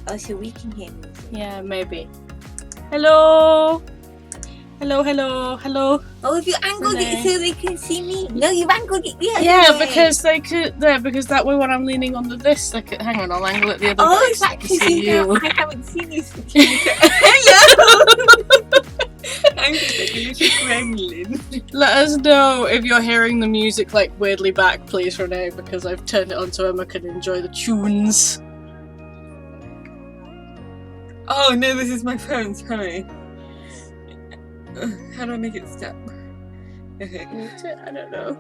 Oh, so we can hear music. Yeah, maybe. Hello. Hello. Oh, if you angled it so they can see me. No, you've angled it the other way. Because they could. Because that way when I'm leaning onto this, they could. Hang on, I'll angle it the other way. Oh, is so that they can because see you? I haven't seen you since you Hello! I'm just like a little gremlin. Let us know if you're hearing the music like weirdly back, please, Renee, because I've turned it on so Emma can enjoy the tunes. Oh no, this is my phone, sorry. How do I make it stop? Okay. I don't know.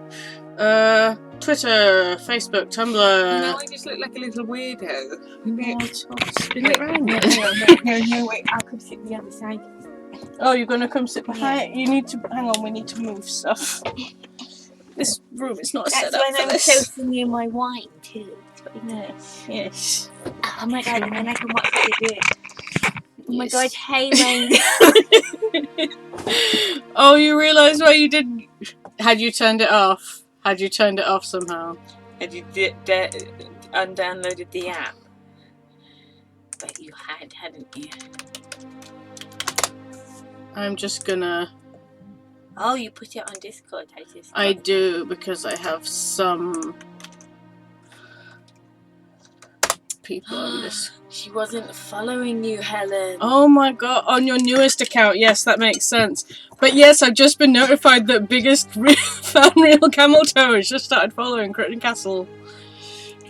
Twitter, Facebook, Tumblr. No, I just look like a little weirdo. Spin it around. No, wait, I'll come sit the other side. Oh, you're gonna come sit behind? You need to, hang on, we need to move stuff. This room is not set up for this. That's when I'm toasting you my wine too. Yes. Oh my god, and then I can watch what you do. Oh my god, hey man. Oh, you realised why you didn't... Had you turned it off? Had you turned it off somehow? Had you undownloaded the app? But you hadn't you? I'm just gonna... Oh, you put it on Discord. I do, because I have some people on this. She wasn't following you, Helen. Oh my god, on your newest account, yes, that makes sense. But yes, I've just been notified that biggest fan real camel toe has just started following Crichton Castle.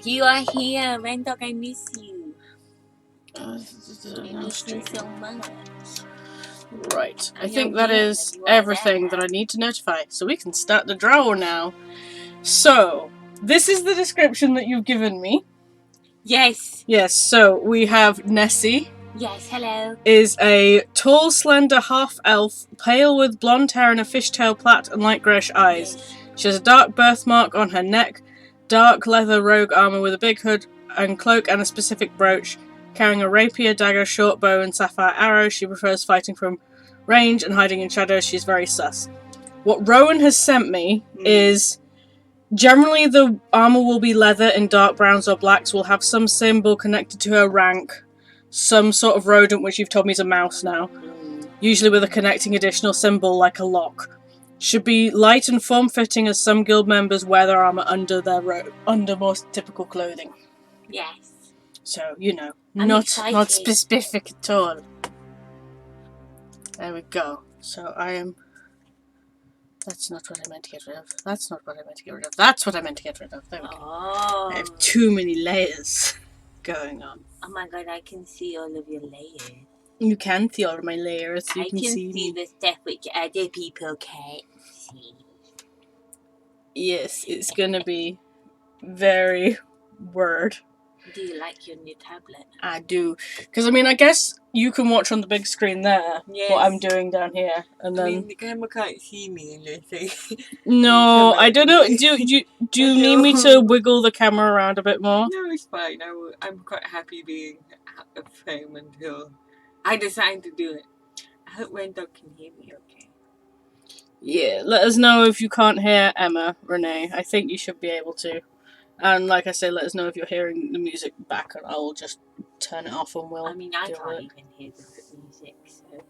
You are here, Rendog, I miss you. I miss you so much. Right, I think that is everything that I need to notify, so we can start the draw now. So, this is the description that you've given me. Yes. Yes, so we have Nessie. Yes, hello. Is a tall, slender half-elf, pale with blonde hair and a fishtail plait and light greyish eyes. Yes. She has a dark birthmark on her neck, dark leather rogue armour with a big hood and cloak and a specific brooch. Carrying a rapier, dagger, short bow and sapphire arrow, she prefers fighting from range and hiding in shadows. She's very sus. What Rowan has sent me is... Generally, the armour will be leather in dark browns or blacks, will have some symbol connected to her rank, some sort of rodent, which you've told me is a mouse now, usually with a connecting additional symbol like a lock. Should be light and form-fitting, as some guild members wear their armour under their under more typical clothing. Yes. So, you know, I'm not specific at all. There we go. So I am... That's not what I meant to get rid of. That's not what I meant to get rid of. That's what I meant to get rid of. There we go. Oh. I have too many layers going on. Oh my god, I can see all of your layers. You can see all of my layers. So you can see me. The stuff which other people can't see. Yes, it's gonna be very weird. Do you like your new tablet? I do. Because, I mean, I guess you can watch on the big screen there what I'm doing down here. And then... I mean, the camera can't see me unless I... No, I don't know. Do you need me to wiggle the camera around a bit more? No, it's fine. I'm quite happy being out of frame until I decide to do it. I hope Rendog can hear me okay. Yeah, let us know if you can't hear Emma, Renee. I think you should be able to. And like I say, let us know if you're hearing the music back, and I will just turn it off and we'll... I mean, I can't even hear the music, so...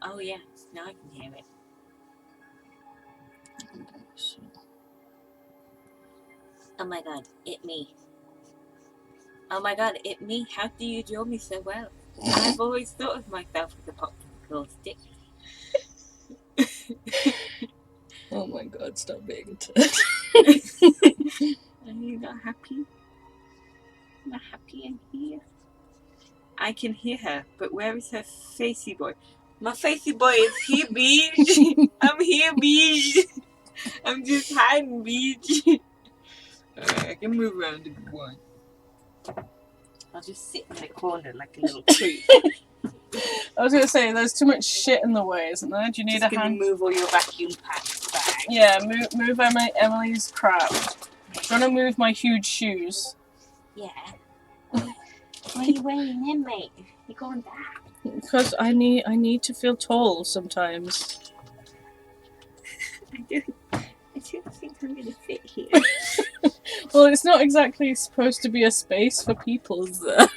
Oh yeah, now I can hear it. Oh my god, it me. Oh my god, it me. How do you draw me so well? I've always thought of myself as a popsicle stick. Oh my god, stop being a turd. Are you not happy? Not happy in here? I can hear her, but where is her facey boy? My facey boy is here, bitch. I'm here, bitch. I'm just hiding, bitch. Alright, I can move around if you want. I'll just sit in the corner like a little creep. I was going to say, there's too much shit in the way, isn't there? Do you need a hand? Move all your vacuum packs back. Yeah, move Emily's crap. Do you want to move my huge shoes? Yeah. Why are you wearing them, mate? You're going back. Because I need to feel tall sometimes. I don't think I'm going to fit here. Well, it's not exactly supposed to be a space for people, is there?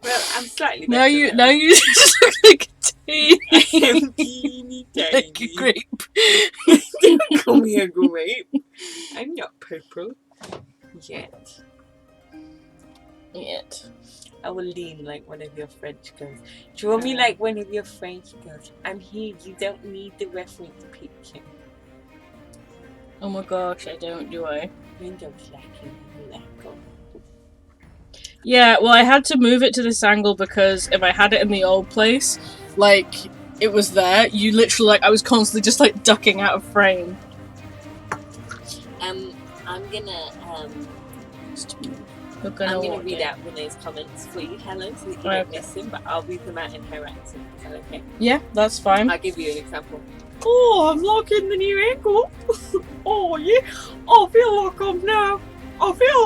Well, I'm slightly Now better. you just look like a I teeny, am teeny tiny. like a grape. Don't call me a grape. I'm not purple. Yet. I will lean like one of your French girls. Draw me like one of your French girls. I'm here. You don't need the reference picture. Oh my gosh, I don't, do I? Windows lacking in legal. Yeah, well, I had to move it to this angle because if I had it in the old place, like, it was there, you literally, like, I was constantly just, like, ducking out of frame. I'm gonna, You're gonna I'm gonna want read it. out Renee's comments for you, Helen, so that you don't miss them, but I'll read them out in her accent. Is that okay? Yeah, that's fine. I'll give you an example. Oh, I'm liking the new ankle. Oh, yeah. I feel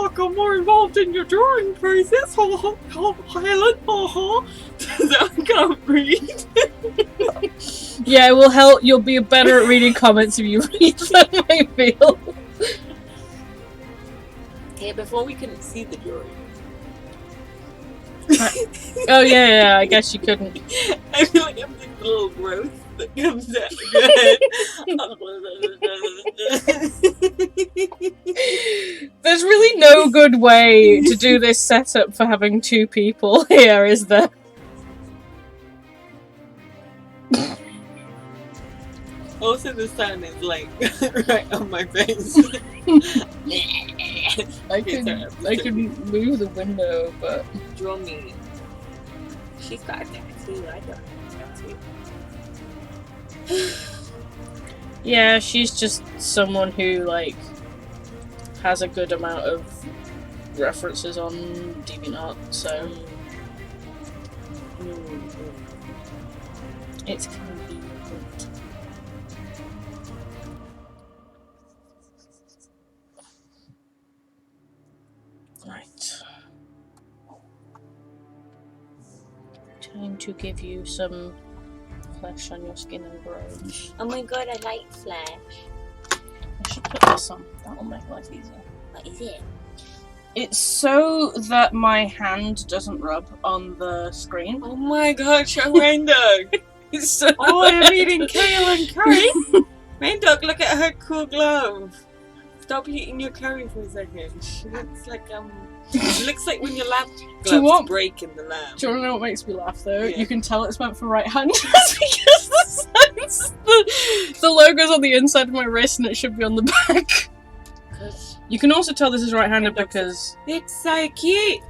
like I'm more involved in your drawing process. Helen. I can't read. Yeah, it will help. You'll be better at reading comments if you read them, I feel. Okay, before we couldn't see the drawing. Oh, yeah, I guess you couldn't. I feel like I'm like a little growth that comes out good. There's really no good way to do this setup for having two people here, is there? Also, the sun is like right on my face. I can move the window, but draw me. She's got a tattoo. I don't have a tattoo. yeah, she's just someone who like has a good amount of references on DeviantArt, so it's convenient. Right. Time to give you some flesh on your skin and bones. Oh my god, I like flesh. I should put this on. That will make life easier. What is it? It's so that my hand doesn't rub on the screen. Oh my god, show Raindog! So oh, I'm eating kale and curry! Raindog, look at her cool glove! Stop eating your curry for a second. She looks like, it looks like when your lab gloves break in the lab. Do you want to know what makes me laugh though? Yeah. You can tell it's meant for right-handers because the logo's on the inside of my wrist and it should be on the back. You can also tell this is right-handed because it's so cute.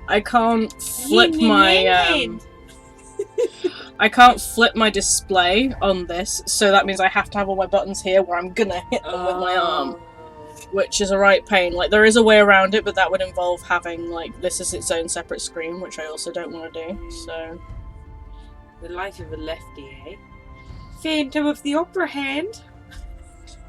I can't flip my I can't flip my display on this, so that means I have to have all my buttons here where I'm gonna hit them with my arm, which is a right pain. Like, there is a way around it, but that would involve having, like, this is its own separate screen, which I also don't want to do, so... The life of a lefty, eh? Phantom of the Opera hand!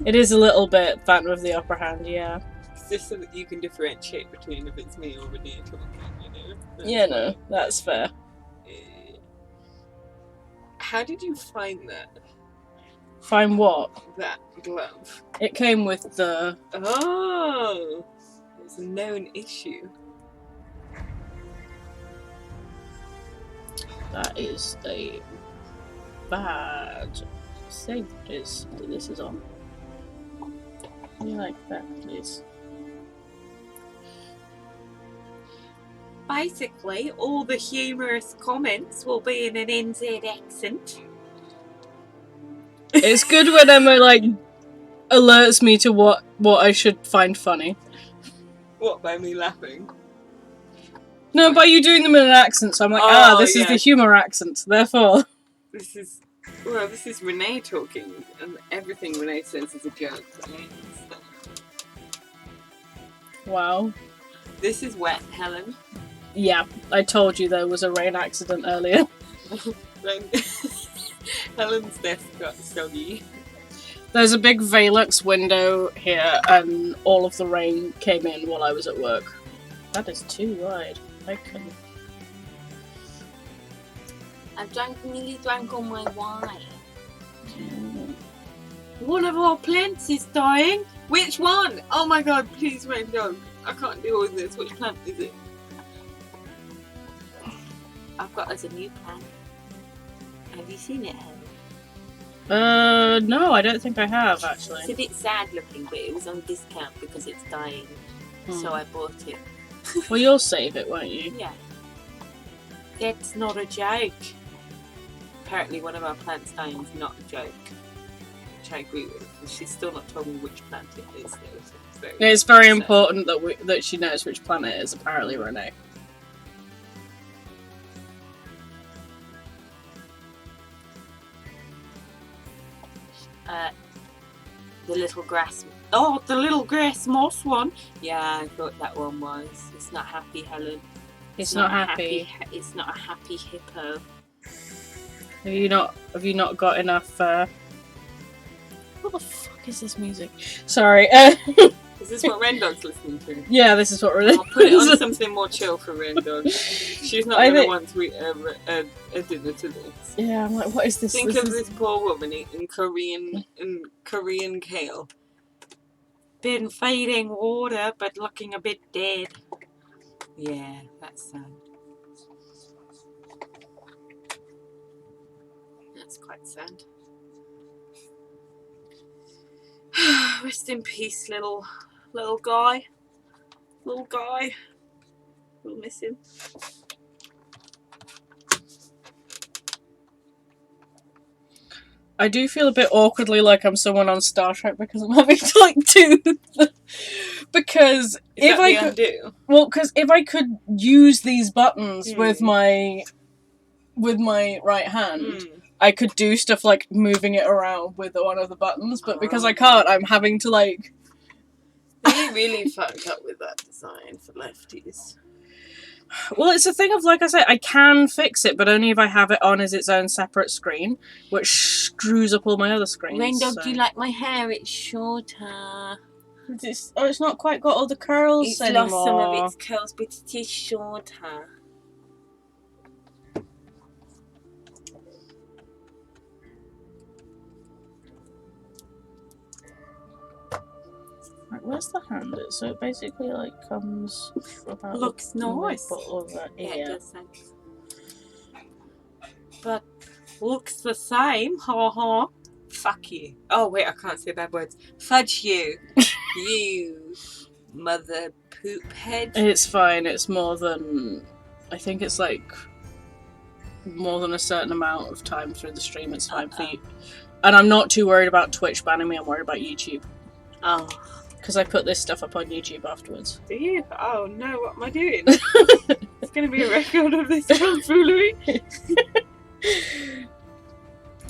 It is a little bit Phantom of the Opera hand, yeah. It's just so that you can differentiate between if it's me or Renee talking, you know? Yeah, no, that's fair. How did you find that? Find what? That glove. It came with the... Oh! It's a known issue. That is a bad save that this is on. You like that, please? Basically, all the humorous comments will be in an NZ accent. It's good when Emma, like, alerts me to what I should find funny. What, by me laughing? No, by you doing them in an accent, so I'm like, this is the humour accent, therefore. This is Renee talking, and everything Renee says is a joke. Wow. This is wet, Helen. Yeah, I told you there was a rain accident earlier. Helen's desk got soggy. There's a big Velux window here, and all of the rain came in while I was at work. That is too wide. I couldn't. I've nearly drank all my wine. One of our plants is dying. Which one? Oh my god, please, Raindog. I can't deal with this. Which plant is it? I've got as a new plant. Have you seen it, Helen? No, I don't think I have, It's actually. a bit sad looking, but it was on discount because it's dying. So I bought it. Well, you'll save it, won't you? Yeah. It's not a joke. Apparently one of our plants dying is not a joke. Which I agree with. And she's still not told me which plant it is. So It's very important that she knows which plant it is, apparently, Renee. The little grass... Oh, the little grass moss one. Yeah, I thought that one was. It's not happy, Helen. It's not happy. It's not a happy hippo. Have you not got enough? What the fuck is this music? Sorry. Is this what Rendog's listening to? Yeah, this is what we're. I'll put it on something more chill for Rendog. She's not going to want to eat a dinner to this. Yeah, I'm like, what is this? Think of this poor woman eating Korean kale. Been feeding water, but looking a bit dead. Yeah, that's sad. That's quite sad. Rest in peace, little guy. Little guy. We'll miss him. I do feel a bit awkwardly like I'm someone on Star Trek because I'm having to like do because if I could because if I could use these buttons with my right hand, I could do stuff like moving it around with one of the buttons, but because I can't, I'm having to like. They really fucked up with that design for lefties. Well, it's a thing of, like I said, I can fix it, but only if I have it on as its own separate screen, which screws up all my other screens. Rendog, do you like my hair? It's shorter. It's not quite got all the curls anymore. It's lost some of its curls, but it is shorter. Right, where's the hand? So it basically like comes about. Looks nice. Over Yeah, here. it does sense. But looks the same. Ha ha. Fuck you. Oh wait, I can't say bad words. Fudge you. You mother poop head. It's fine. It's more than. I think it's like more than a certain amount of time through the stream. It's fine for you. And I'm not too worried about Twitch banning me. I'm worried about YouTube. Oh. Because I put this stuff up on YouTube afterwards. Do you? Oh no, what am I doing? It's going to be a record of this tomfoolery.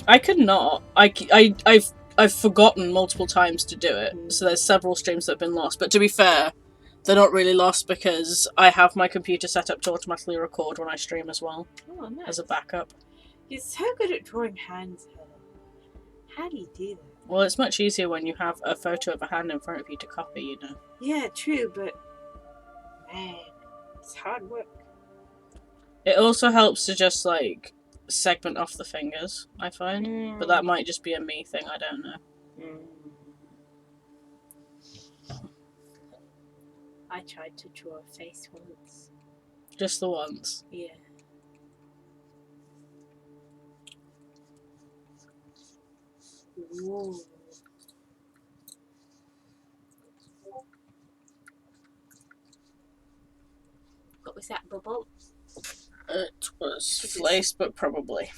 I could not. I've forgotten multiple times to do it. So there's several streams that have been lost. But to be fair, they're not really lost because I have my computer set up to automatically record when I stream as well. Oh, nice. As a backup. You're so good at drawing hands, Helen. How do you do that? Well, it's much easier when you have a photo of a hand in front of you to copy, you know. Yeah, true, but man, it's hard work. It also helps to just, like, segment off the fingers, I find. But that might just be a me thing, I don't know. I tried to draw a face once. Just the once? Yeah. Ooh. What was that bubble? It was flace, but probably.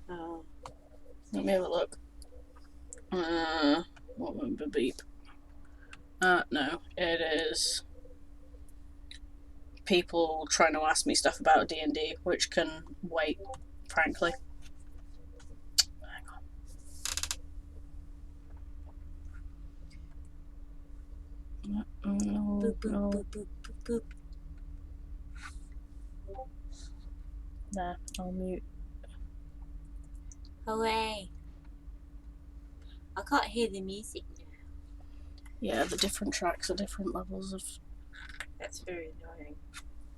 Oh. Let me have a look. What would be beep? No. It is people trying to ask me stuff about D&D, which can wait, frankly. No, boop, boop, no. boop, boop, boop, boop. There, I'll mute. Away. I can't hear the music now. Yeah, the different tracks are different levels of... That's very annoying.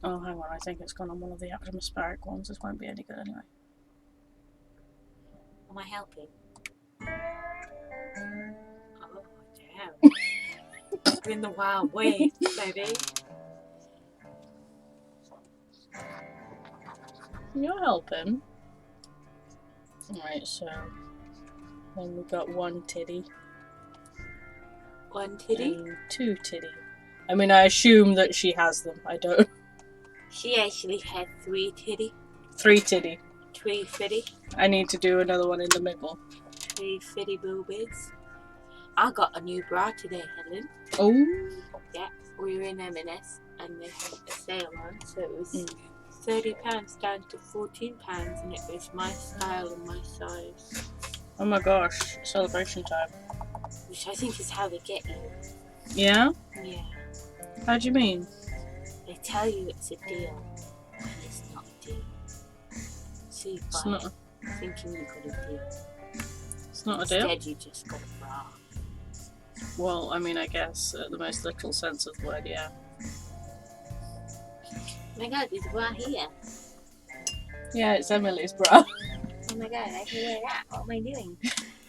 Oh, hang on, I think it's gone on one of the atmospheric ones. This won't be any good anyway. Am I helping? Oh, damn. We're in the Wild West, baby. You're helping. Right, so then we've got one titty. One titty. And two titty. I mean, I assume that she has them. I don't. She actually had 3 titty. 3 titty. 3 fitty. I need to do another one in the middle. 3 fitty boobies. I got a new bra today, Helen. Oh. Yeah, we were in M&S and they had a sale on, so it was £30 down to £14, and it was my style and my size. Oh my gosh, celebration time. Which I think is how they get you. Yeah? Yeah. How do you mean? They tell you it's a deal, and it's not a deal. So you buy it thinking you got a deal. It's not a deal? Instead you just got a bra. Well, I mean, I guess the most literal sense of the word, yeah. Oh my god, there's a bra here. Yeah, it's Emily's bra. Oh my god, I can wear that. What am I doing?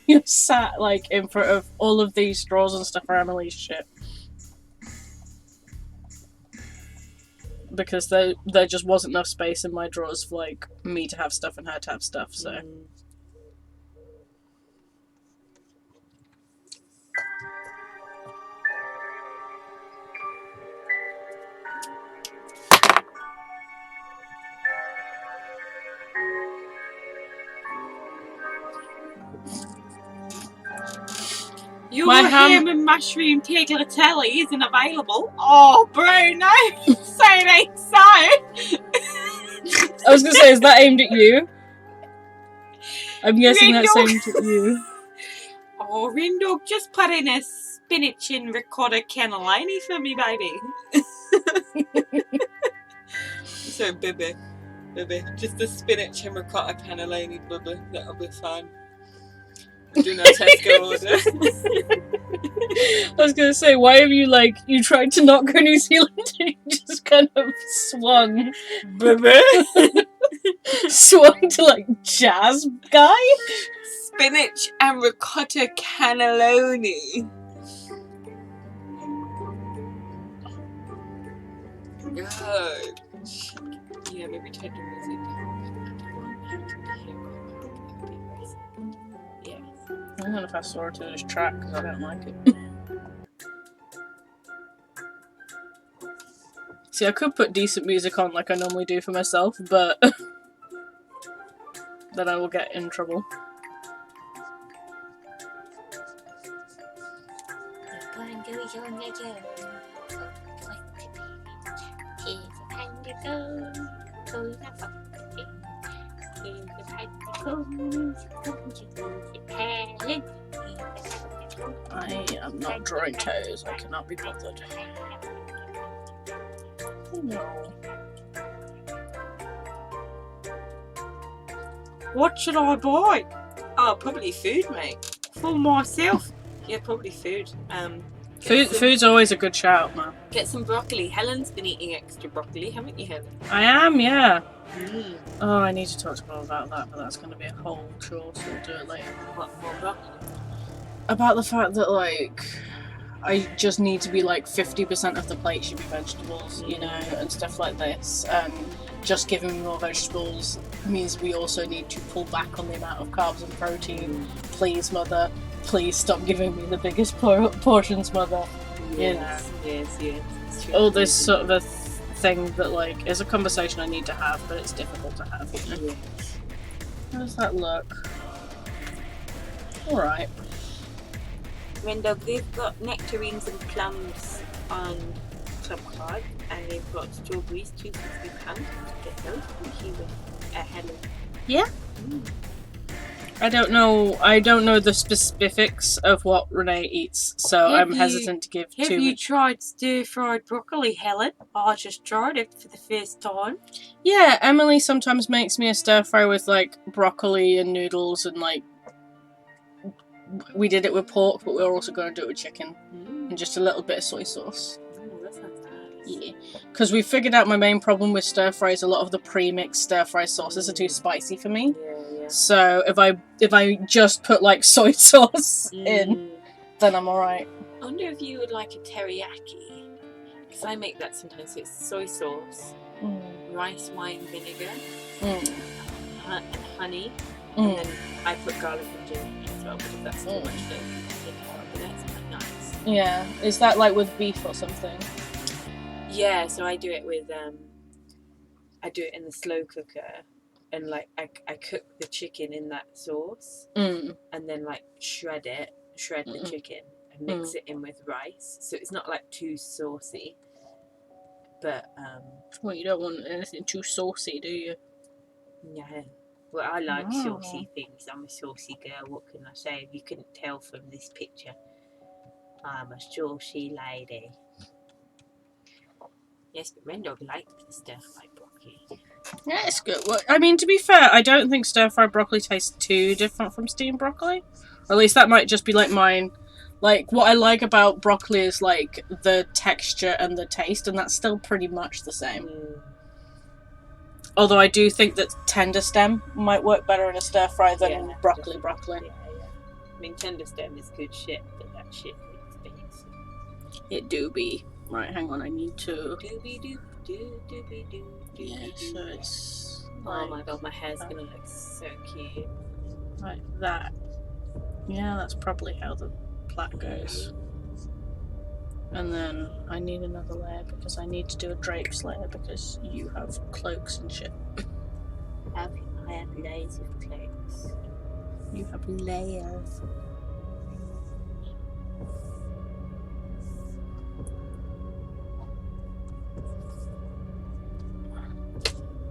You're sat, like, in front of all of these drawers and stuff for Emily's shit. Because there just wasn't enough space in my drawers for, like, me to have stuff and her to have stuff, so... Your ham and mushroom tagliatelle isn't available. Oh, bro, no. Say it ain't so. I was going to say, is that aimed at you? I'm guessing that's aimed at you. Oh, Rindog, just put in a spinach and ricotta cannellini for me, baby. So, baby, just a spinach and ricotta cannellini, baby. That'll be fine. Do not Tesco order. I was gonna say, why have you you tried to not go New Zealand and you just kind of swung, swung to jazz guy? Spinach and ricotta cannelloni. God. Yeah, maybe turn the music down. Yes. I'm gonna fast forward to this track because I don't like it. See, I could put decent music on like I normally do for myself, but then I will get in trouble. I am not drawing toes. I cannot be bothered. No. What should I buy? Oh, probably food, mate. For myself. Yeah, probably food. Food's always a good shout, man. Get some broccoli. Helen's been eating extra broccoli, haven't you, Helen? I am, yeah. Oh, I need to talk to Bob about that, but that's going to be a whole chore, so we'll do it later. What, more broccoli? About the fact that, I just need to be 50% of the plate should be vegetables, you know, and stuff like this. And just giving me more vegetables means we also need to pull back on the amount of carbs and protein. Please, mother, please stop giving me the biggest portions, mother. Yes, you know. Yes. All this sort of a thing that, is a conversation I need to have, but it's difficult to have, you know. Yes. How does that look? Alright. Rindog, they've got nectarines and plums on Club Card, and they've got strawberries, £2.50 to get those. Thank you, Helen. Yeah. I don't know the specifics of what Renee eats, so I'm hesitant to give too much. Have you tried stir-fried broccoli, Helen? I just tried it for the first time. Yeah, Emily sometimes makes me a stir-fry with, broccoli and noodles and, we did it with pork, but we're also going to do it with chicken. And just a little bit of soy sauce. That sounds nice. Yeah. Because we figured out my main problem with stir-fries, a lot of the pre-mixed stir-fry sauces are too spicy for me. Yeah. So if I just put soy sauce in, then I'm alright. I wonder if you would like a teriyaki. Because I make that sometimes. So it's soy sauce, rice wine vinegar, Mm. and honey, Mm. and then I put garlic and ginger as well because that's too much to take out, but that's quite nice. Yeah, is that like with beef or something? Yeah, so I do it with I do it in the slow cooker, and like I cook the chicken in that sauce, and then like shred the chicken and mix it in with rice, so it's not like too saucy. But well, you don't want anything too saucy, do you? yeah. Well, I like saucy things. I'm a saucy girl. What can I say? If you couldn't tell from this picture, I'm a saucy lady. Yes, but Rendog liked the stir-fried broccoli. Yeah, it's good. Well, I mean, to be fair, I don't think stir-fried broccoli tastes too different from steamed broccoli. Or at least that might just be like mine. Like, what I like about broccoli is like the texture and the taste, and that's still pretty much the same. Although I do think that tender stem might work better in a stir-fry than broccoli. Yeah. I mean, tender stem is good shit, but that shit is expensive. It do be. Right, hang on, I need to... Yeah, so it's... Oh my god, my hair's gonna look so cute. Like that. Yeah, that's probably how the plait goes. And then I need another layer because I need to do a drapes layer because you have cloaks and shit. I have layers of cloaks. You have layers.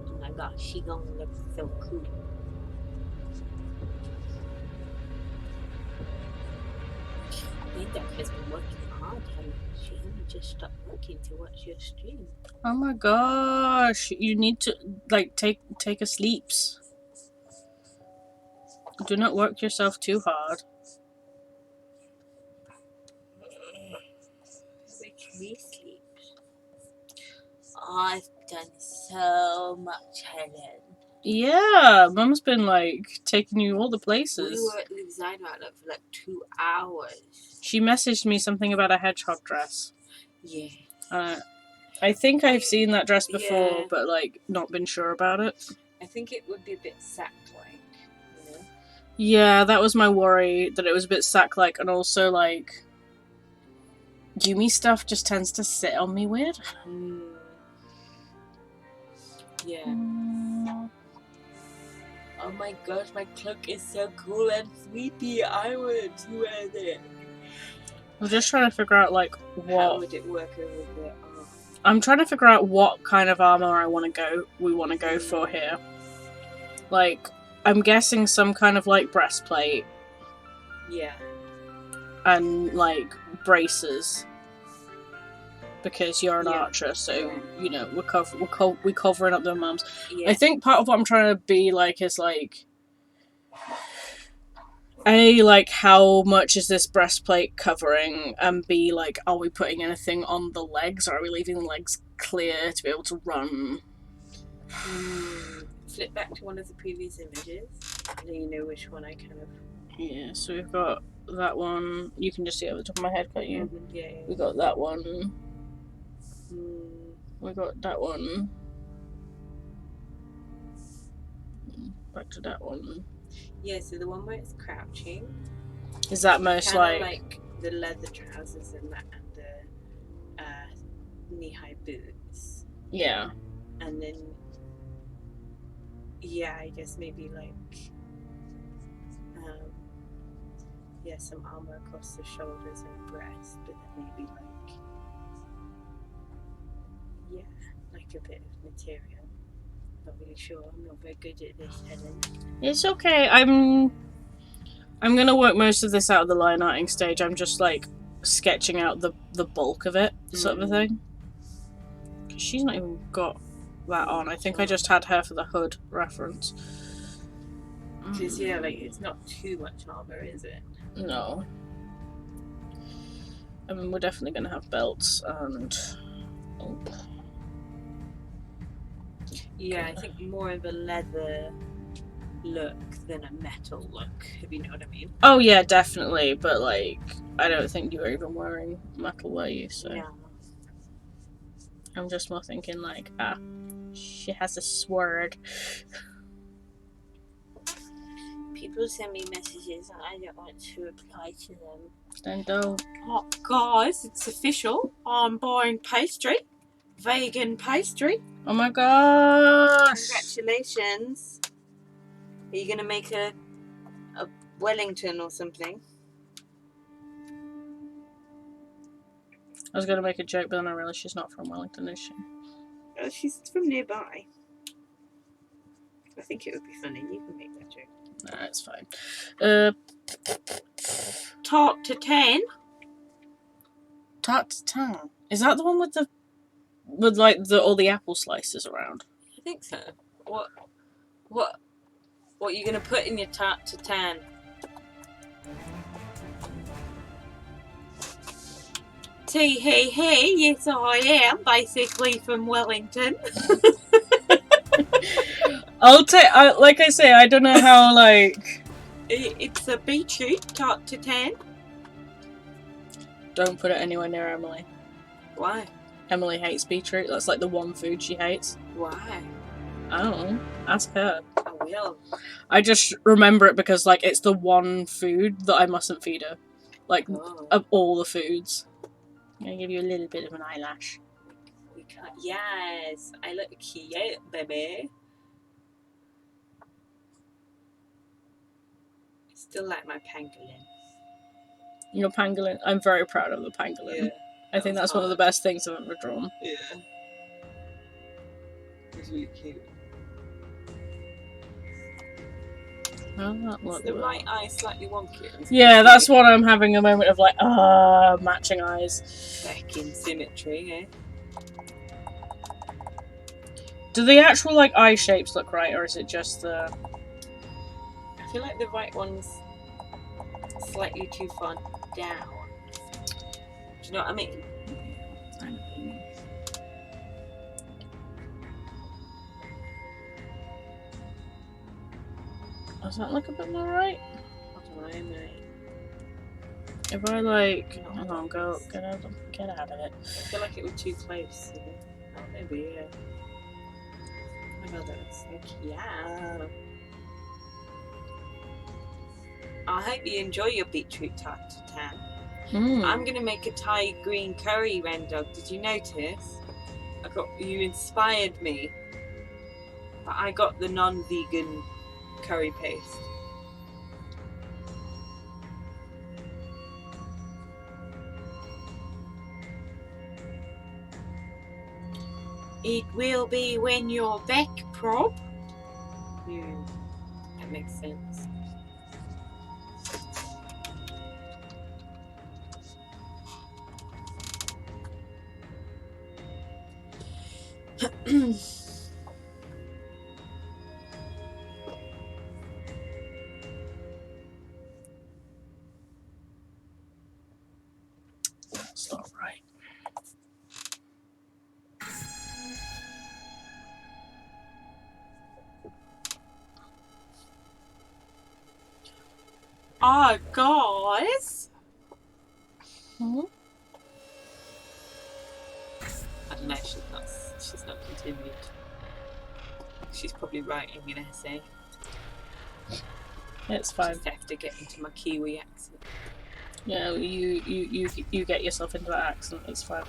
Oh my gosh, she gonna look so cool. Linda has been working hard, honey. She only just stopped working to watch your stream. Oh my gosh, you need to like take a sleeps. Do not work yourself too hard. Make me sleep. I've done so much, Helen. Yeah, Mum's been like taking you all the places. We were at the design outlet for like 2 hours. She messaged me something about a hedgehog dress. Yeah. I think I've seen that dress before, but like not been sure about it. I think it would be a bit sack-like, you know? Yeah, that was my worry, that it was a bit sack-like, and also like Yumi stuff just tends to sit on me weird. Yeah. Oh my gosh, my cloak is so cool and sleepy. I want to wear it. I'm just trying to figure out like what. How would it work over there? Oh. I'm trying to figure out what kind of armor we want to go for here. Like, I'm guessing some kind of like breastplate. Yeah. And like braces. Because you're an archer, so you know we're covering up their mums. Yeah. I think part of what I'm trying to be like is like, A, like how much is this breastplate covering, and B, like are we putting anything on the legs, or are we leaving the legs clear to be able to run? Flip back to one of the previous images, and then you know which one I kind of. Yeah, so we've got that one. You can just see it at the top of my head, can't you? Yeah. We got that one. We got that one. Back to that one. Yeah, so the one where it's crouching. Is that most like the leather trousers and that, and the knee-high boots. Yeah. And then, yeah, I guess maybe like, some armor across the shoulders and breast, but then maybe like, like a bit of material. Not really sure. I'm not very good at this, Helen. It's okay. I'm gonna work most of this out of the line arting stage. I'm just like sketching out the bulk of it, sort of a thing. Cause she's not even got that on. I think I just had her for the hood reference. Because like it's not too much armor, is it? No. I mean, we're definitely gonna have belts and. Oh. Yeah, I think more of a leather look than a metal look, if you know what I mean. Oh yeah, definitely, but like, I don't think you were even wearing metal, were you? So. No. I'm just more thinking like, she has a sword. People send me messages and I don't want to reply to them. Then don't. Oh, guys, it's official. I'm buying pastry. Vegan pastry. Oh my gosh! Congratulations. Are you going to make a Wellington or something? I was gonna make a joke, but then I realised she's not from Wellington, is she? Oh, she's from nearby. I think it would be funny. You can make that joke. Nah, it's fine. Tart to 10. Tart to 10. Is that the one with like all the apple slices around? I think so. What are you going to put in your tart to 10? Hey, yes I am basically from Wellington. Like I say, I don't know how, like... It's a beetroot tart to 10. Don't put it anywhere near Emily. Why? Emily hates beetroot. That's like the one food she hates. Why? I don't know. Ask her. I will. I just remember it because, like, it's the one food that I mustn't feed her. Like, of all the foods. I'm gonna give you a little bit of an eyelash. We can't. Yes, I look cute, baby. I still like my pangolin. Your pangolin. I'm very proud of the pangolin. Yeah, I think that's one of the best things I've ever drawn. Yeah. It's really cute. Look, the right eye slightly wonky. Yeah, that's what I'm having a moment of like, matching eyes. Back in symmetry, eh? Do the actual like eye shapes look right, or is it just the? I feel like the right one's slightly too far down. Do you know what I mean? Does that look a bit more right? I don't know, mate. If I like, hang on, get out of it. I feel like it was too close. You know? Oh, maybe, yeah. Oh my god, that's so cute. I hope you enjoy your beetroot tart to 10. I'm gonna make a Thai green curry ren dog. Did you notice? You inspired me. But I got the non-vegan curry paste. It will be when you're back, prob. That makes sense. That's not right. Oh, guys. I don't know. She's not continued. She's probably writing an essay. It's fine. Just have to get into my Kiwi accent. Yeah, you get yourself into that accent. It's fine.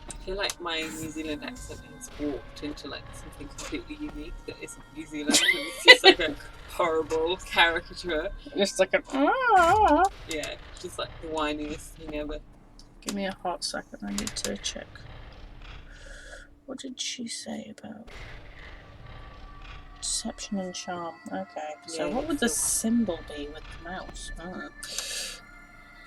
I feel like my New Zealand accent has warped into like something completely unique that isn't New Zealand. It's just like a horrible caricature. Just like a. Yeah, just like the whiniest thing ever. Give me a hot second. I need to check. What did she say about deception and charm? Okay, so what would the symbol be with the mouse?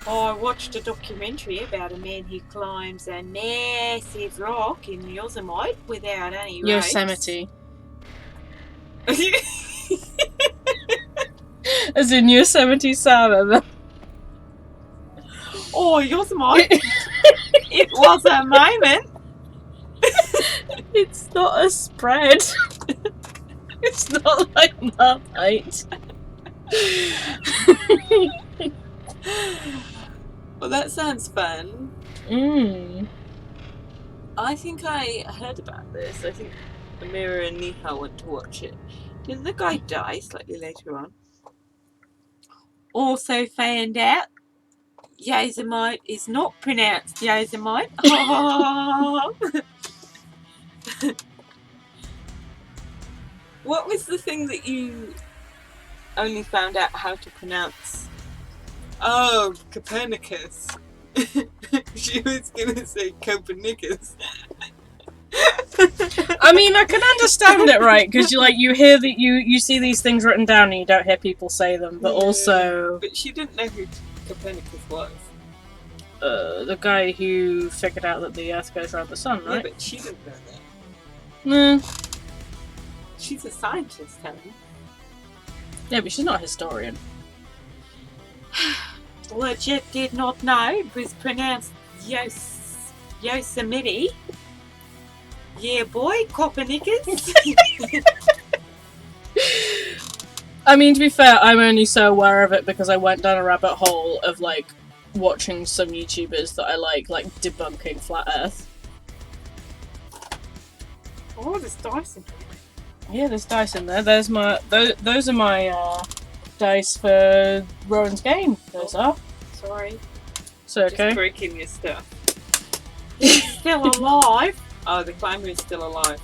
I watched a documentary about a man who climbs a massive rock in Yosemite without any ropes. Yosemite. As in Yosemite Sam. Oh, Yosemite. It was a moment. It's not a spread. It's not like Marmite. Well, that sounds fun. I think I heard about this. I think Amira and Nihal went to watch it. Didn't the guy die slightly later on? Also found out Yosemite is not pronounced Yosemite. What was the thing that you only found out how to pronounce? Oh, Copernicus. She was gonna say Copernicus. I mean, I can understand it, right? Because you hear that you see these things written down and you don't hear people say them, but also. But she didn't know who Copernicus was. The guy who figured out that the Earth goes around the sun, right? Yeah, but she didn't know that. Nah. She's a scientist, Helen. Yeah, but she's not a historian. What you did not know it was pronounced Yosemite. Yeah, boy, Copernicus. I mean, to be fair, I'm only so aware of it because I went down a rabbit hole of, like, watching some YouTubers that I like debunking Flat Earth. Oh, there's dice in here. Yeah, there's dice in there. Those are my dice for Rowan's game. Those are. Sorry. So okay. Just breaking your stuff. He's still alive. Oh, the climber is still alive.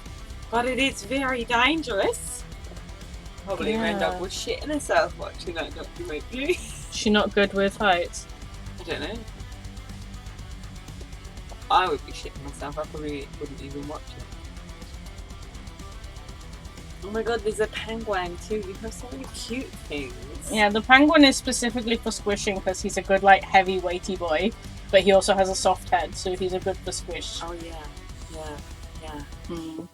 But it is very dangerous. Probably end up with shitting herself watching that documentary. She's not good with heights. I don't know. I would be shitting myself. I probably wouldn't even watch it. Oh my god, there's a penguin too. You have so many cute things. Yeah, the penguin is specifically for squishing because he's a good, like, heavy, weighty boy. But he also has a soft head, so he's a good for squish. Oh yeah.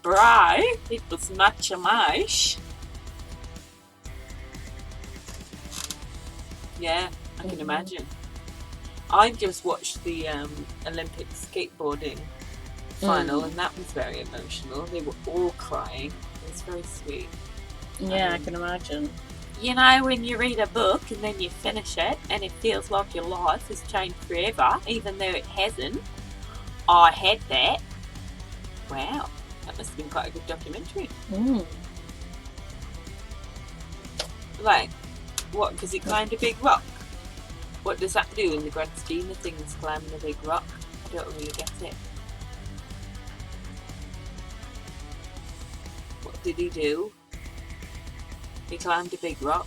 Bry, it was much a mash. Yeah, I can imagine. I just watched the Olympic skateboarding final, and that was very emotional. They were all crying. It was very sweet. Yeah, I can imagine. You know, when you read a book and then you finish it, and it feels like your life has changed forever, even though it hasn't. I had that. Wow, that must have been quite a good documentary. Like, what? Because he climbed a big rock. What does that do in the grand scheme of things, climbing a big rock? I don't really get it. What did he do? He climbed a big rock.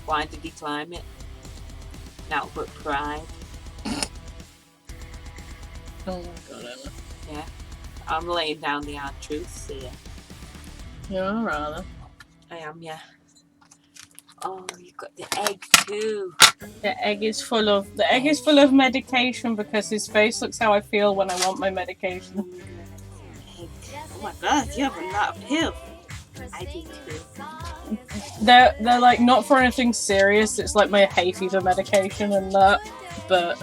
Why did he climb it? Now but pride. Oh my god, Emma. Yeah. I'm laying down the hard truths here. Yeah, rather. I am, yeah. Oh, you've got the egg too. The egg is full of medication because his face looks how I feel when I want my medication. Oh my god, you have a lot of pills. I do too. They're like not for anything serious. It's like my hay fever medication and that. But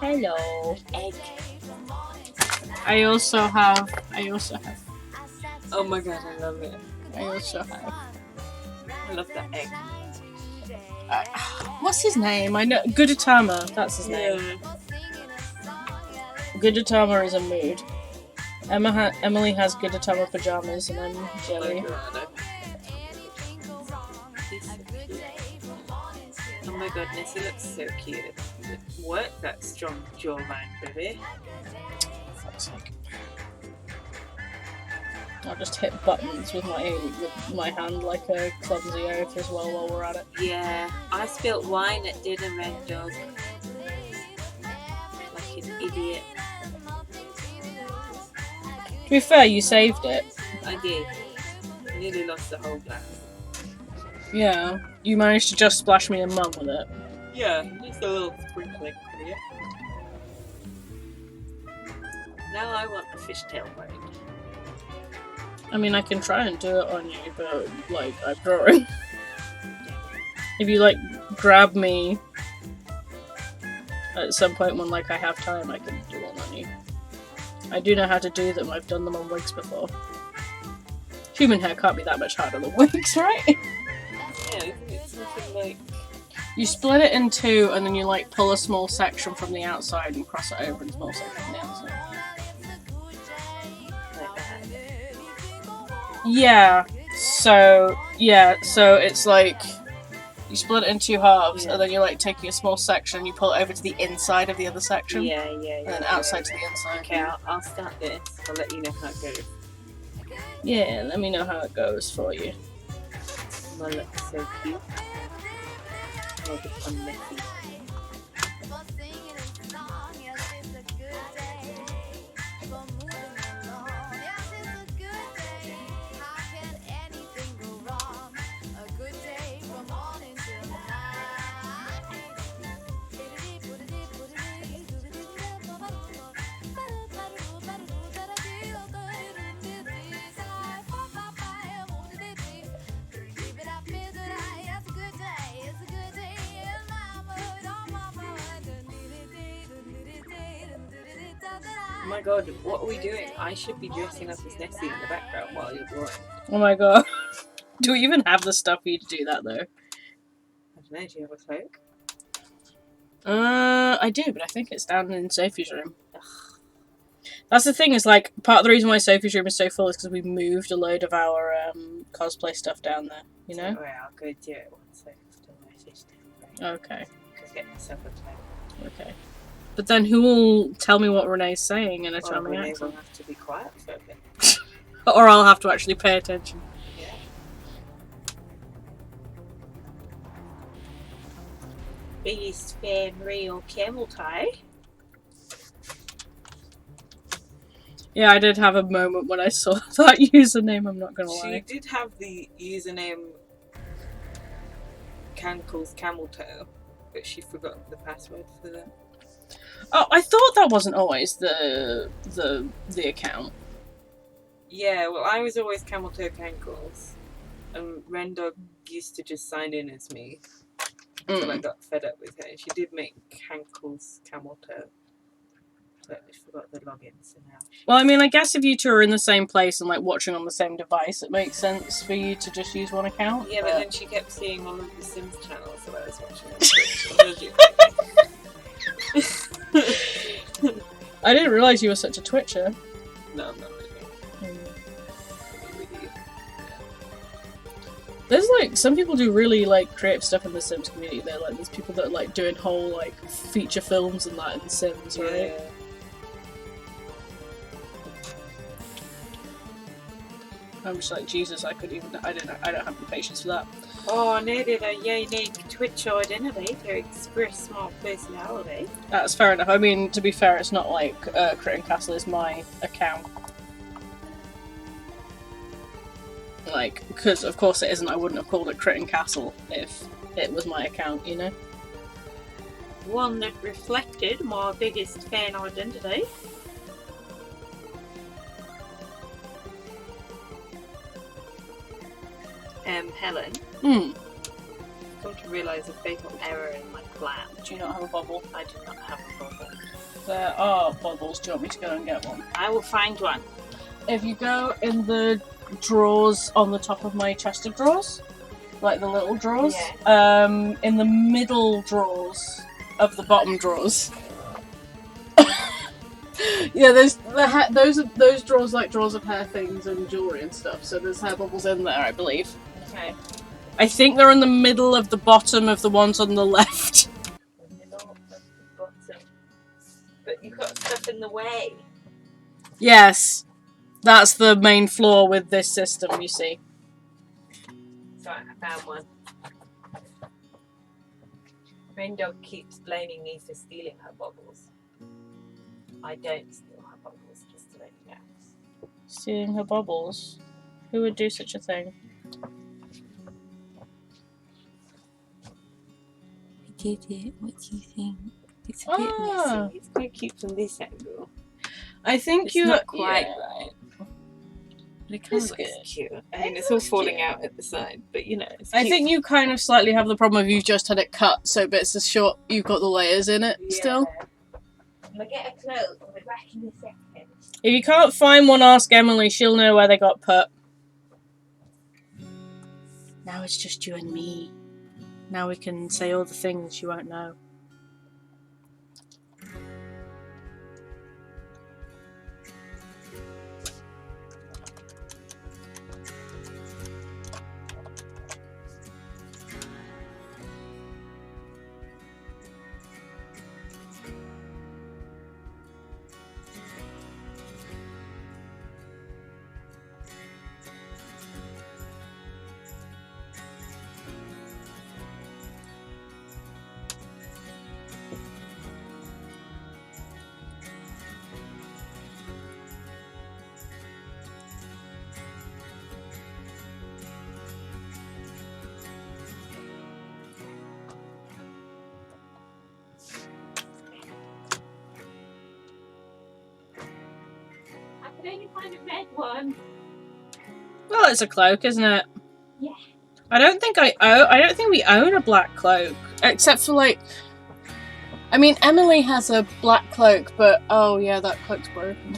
hello, egg. I also have. Oh my god, I love it. I love that egg. What's his name? I know Gudetama. That's his name. Gudetama is a mood. Emily has Gudetama pajamas and I'm jelly. Oh my god, Nessie looks so cute. Work that strong jawline, baby. I'll just hit buttons with my hand like a clumsy oaf as well while we're at it. Yeah, I spilt wine at dinner, Red Dog. Like an idiot. To be fair, you saved it. I did. I nearly lost the whole glass. Yeah, you managed to just splash me and Mum with it. Yeah, just a little sprinkling here. Now I want a fishtail braid. I mean, I can try and do it on you, but, like, I'm drawing. If you, like, grab me at some point when, like, I have time, I can do one on you. I do know how to do them. I've done them on wigs before. Human hair can't be that much harder than wigs, right? Yeah, isn't it something like You split it in two, and then you like pull a small section from the outside and cross it over in a small section from the outside. Like that. Yeah. So it's like you split it in two halves, and then you're like taking a small section and you pull it over to the inside of the other section. Yeah. And then outside to the inside. Okay, I'll start this. I'll let you know how it goes. Yeah, let me know how it goes for you. My looks so cute. Oh, this one Nessie. Oh my god, what are we doing? I should be dressing up as Nessie in the background while you're drawing. Oh my god. Do we even have the stuff for you to do that, though? I don't know, do you have a cloak? I do, but I think it's down in Sophie's room. Ugh. That's the thing, is like, part of the reason why Sophie's room is so full is because we moved a load of our cosplay stuff down there, you know? So, I'll go do it once I've done my fish thing. Okay. Because get myself a cloak. Okay. But then who will tell me what Renee's saying in a charming Renee accent? will have to be quiet for a bit. Or I'll have to actually pay attention. Yeah. Biggest fan real camel tie. Yeah, I did have a moment when I saw that username, I'm not gonna lie. She did have the username Cankle's Camel Toe, but she forgot the password for that. Oh, I thought that wasn't always the account. Yeah, well, I was always Camel Toe Cankles, and Rendog used to just sign in as me until I got fed up with her. And she did make Cankle's Camel Toe, but I forgot the login, so now. Well, I mean, I guess if you two are in the same place and like watching on the same device, it makes sense for you to just use one account. Yeah, but then she kept seeing all of the Sims channels that I was watching on Twitch. I didn't realise you were such a Twitcher. No, I'm not really. There's like some people do really like creative stuff in the Sims community. They're like there's people that are like doing whole like feature films and that in Sims, right? Yeah. I'm just like Jesus. I don't have the patience for that. Oh, needed a unique Twitch identity to express my personality. That's fair enough. I mean, to be fair, it's not like Crit and Castle is my account. Like, because of course it isn't. I wouldn't have called it Crit and Castle if it was my account, you know? One that reflected my biggest fan identity. Helen. Come to realise a fatal error in my plan. Do you not have a bubble? I do not have a bubble. There are bubbles. Do you want me to go and get one? I will find one. If you go in the drawers on the top of my chest of drawers, like the little drawers, in the middle drawers of the bottom drawers. Yeah, there's those drawers like drawers of hair things and jewellery and stuff, so there's hair bubbles in there, I believe. Okay. I think they're in the middle of the bottom of the ones on the left. The middle of the bottom. But you've got stuff in the way. Yes. That's the main flaw with this system, you see. So I found one. Rendog keeps blaming me for stealing her bubbles. I don't steal her bubbles, just to let you know. Stealing her bubbles? Who would do such a thing? I did it. What do you think? It's a bit messy. It's quite cute from this angle. I think it's you not quite right. But it kind of looks cute. I mean, it's all falling out at the side, but you know, it's cute. I think you kind of slightly have the problem of you've just had it cut, so bits are short, you've got the layers in it still. I'm gonna get a cloak. I'll be back in a second. If you can't find one, ask Emily. She'll know where they got put. Now it's just you and me. Now we can say all the things you won't know. I could only find a red one. Well, it's a cloak, isn't it? Yeah. I don't think we own a black cloak, except for like. I mean, Emily has a black cloak, but oh yeah, that cloak's broken.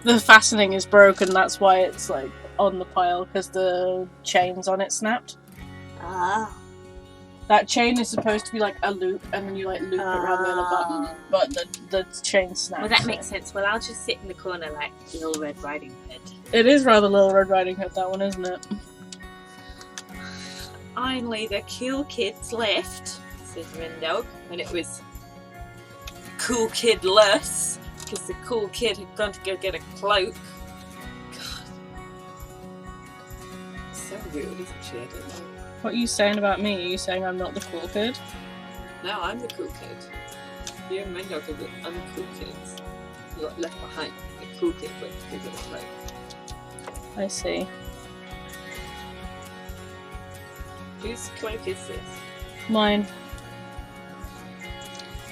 The fastening is broken. That's why it's like on the pile because the chains on it snapped. Ah. That chain is supposed to be like a loop, and then you like loop it around the other button, but the chain snaps. Well, that makes sense. Well, I'll just sit in the corner like Little Red Riding Hood. It is rather Little Red Riding Hood, that one, isn't it? Only the cool kids left, says Rendell, when it was cool kid less, because the cool kid had gone to go get a cloak. God. So rude, isn't she? I don't know. What are you saying about me? Are you saying I'm not the cool kid? No, I'm the cool kid. You and Rendell are the uncool kids. You got left behind. The cool kid went to go get a cloak. I see. Whose cloak is this? Mine.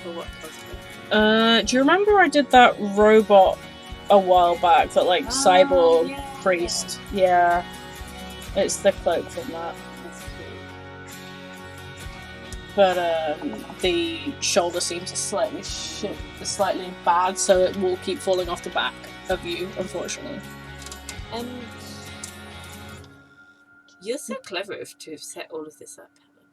For what cosplay? Do you remember I did that robot a while back, that like cyborg priest? Yeah. It's the cloak from that. That's cool. But the shoulder seams are slightly bad, so it will keep falling off the back of you, unfortunately. You're so clever to have set all of this up, Helen.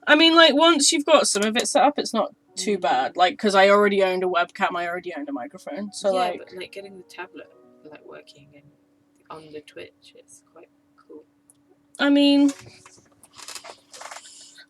I mean, like, once you've got some of it set up, it's not too bad. Like, because I already owned a webcam, I already owned a microphone, so yeah, like... but like getting the tablet like working and on the Twitch, it's quite cool. I mean...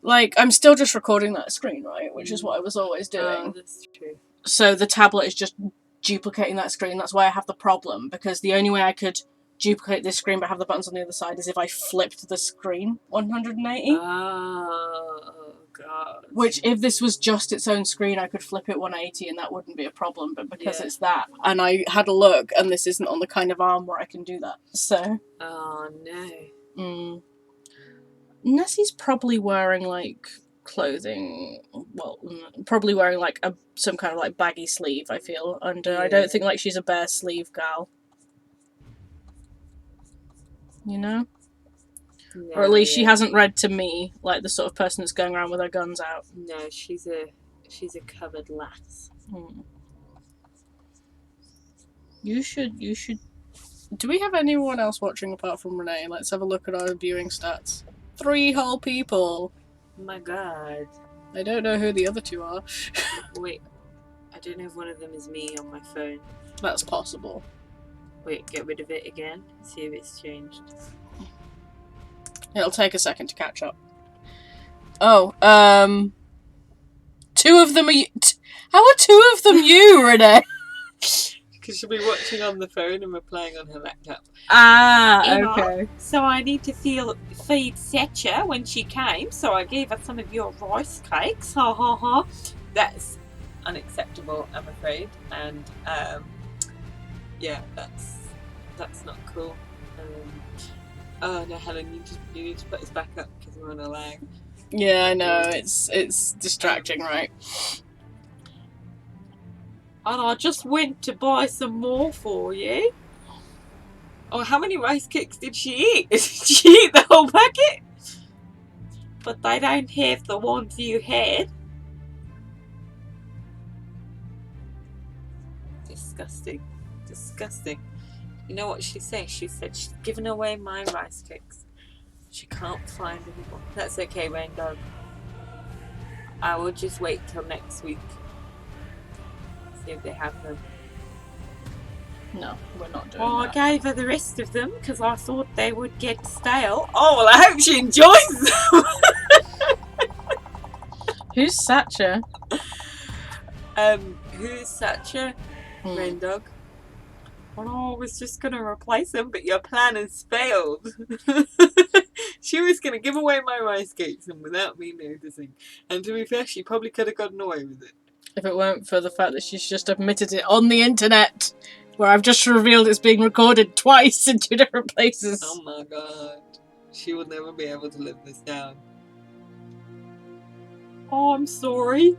Like, I'm still just recording that screen, right? Which is what I was always doing. Oh, that's true. So the tablet is just duplicating that screen. That's why I have the problem, because the only way I could duplicate this screen but have the buttons on the other side is if I flipped the screen 180. Oh, God. Which, if this was just its own screen, I could flip it 180 and that wouldn't be a problem, but because it's that, and I had a look, and this isn't on the kind of arm where I can do that, so... Oh, no. Nessie's probably wearing, like, clothing, well, probably wearing, like, some kind of, like, baggy sleeve, I feel, under. Yeah. I don't think, like, she's a bare sleeve gal. You know? No, or at least she hasn't read to me, like, the sort of person that's going around with her guns out. No, she's a covered lass. You should... Do we have anyone else watching apart from Renee? Let's have a look at our viewing stats. 3 whole people. Oh my God. I don't know who the other 2 are. Wait, I don't know if one of them is me on my phone. That's possible. Wait, get rid of it again. See if it's changed. It'll take a second to catch up. Oh, 2 of them are you. How are 2 of them you, Renee? Because she'll be watching on the phone and we're playing on her laptop. Okay. So I need to feed Setcha when she came, so I gave her some of your rice cakes. Ha ha ha. That's unacceptable, I'm afraid. And yeah, that's not cool. Oh no, Helen, you need to put us back up because we're on a lag. Yeah, I know, it's distracting, right? And I just went to buy some more for you. Oh, how many rice cakes did she eat? Did she eat the whole packet? But they don't have the ones you had. Disgusting. Disgusting. You know what she said? She said she's given away my rice cakes. She can't find anyone. That's okay, Rain Dog. I will just wait till next week. See if they have them. No, we're not doing Well, I that. gave her the rest of them because I thought they would get stale. Oh, well, I hope she enjoys them. Who's Satcher? Who's Satcher? Rain Dog. Well, I was just going to replace them, but your plan has failed. She was going to give away my rice cakes and without me noticing. And to be fair, she probably could have gotten away with it. If it weren't for the fact that she's just admitted it on the internet, where I've just revealed it's being recorded twice in 2 different places. Oh my god. She will never be able to live this down. Oh, I'm sorry.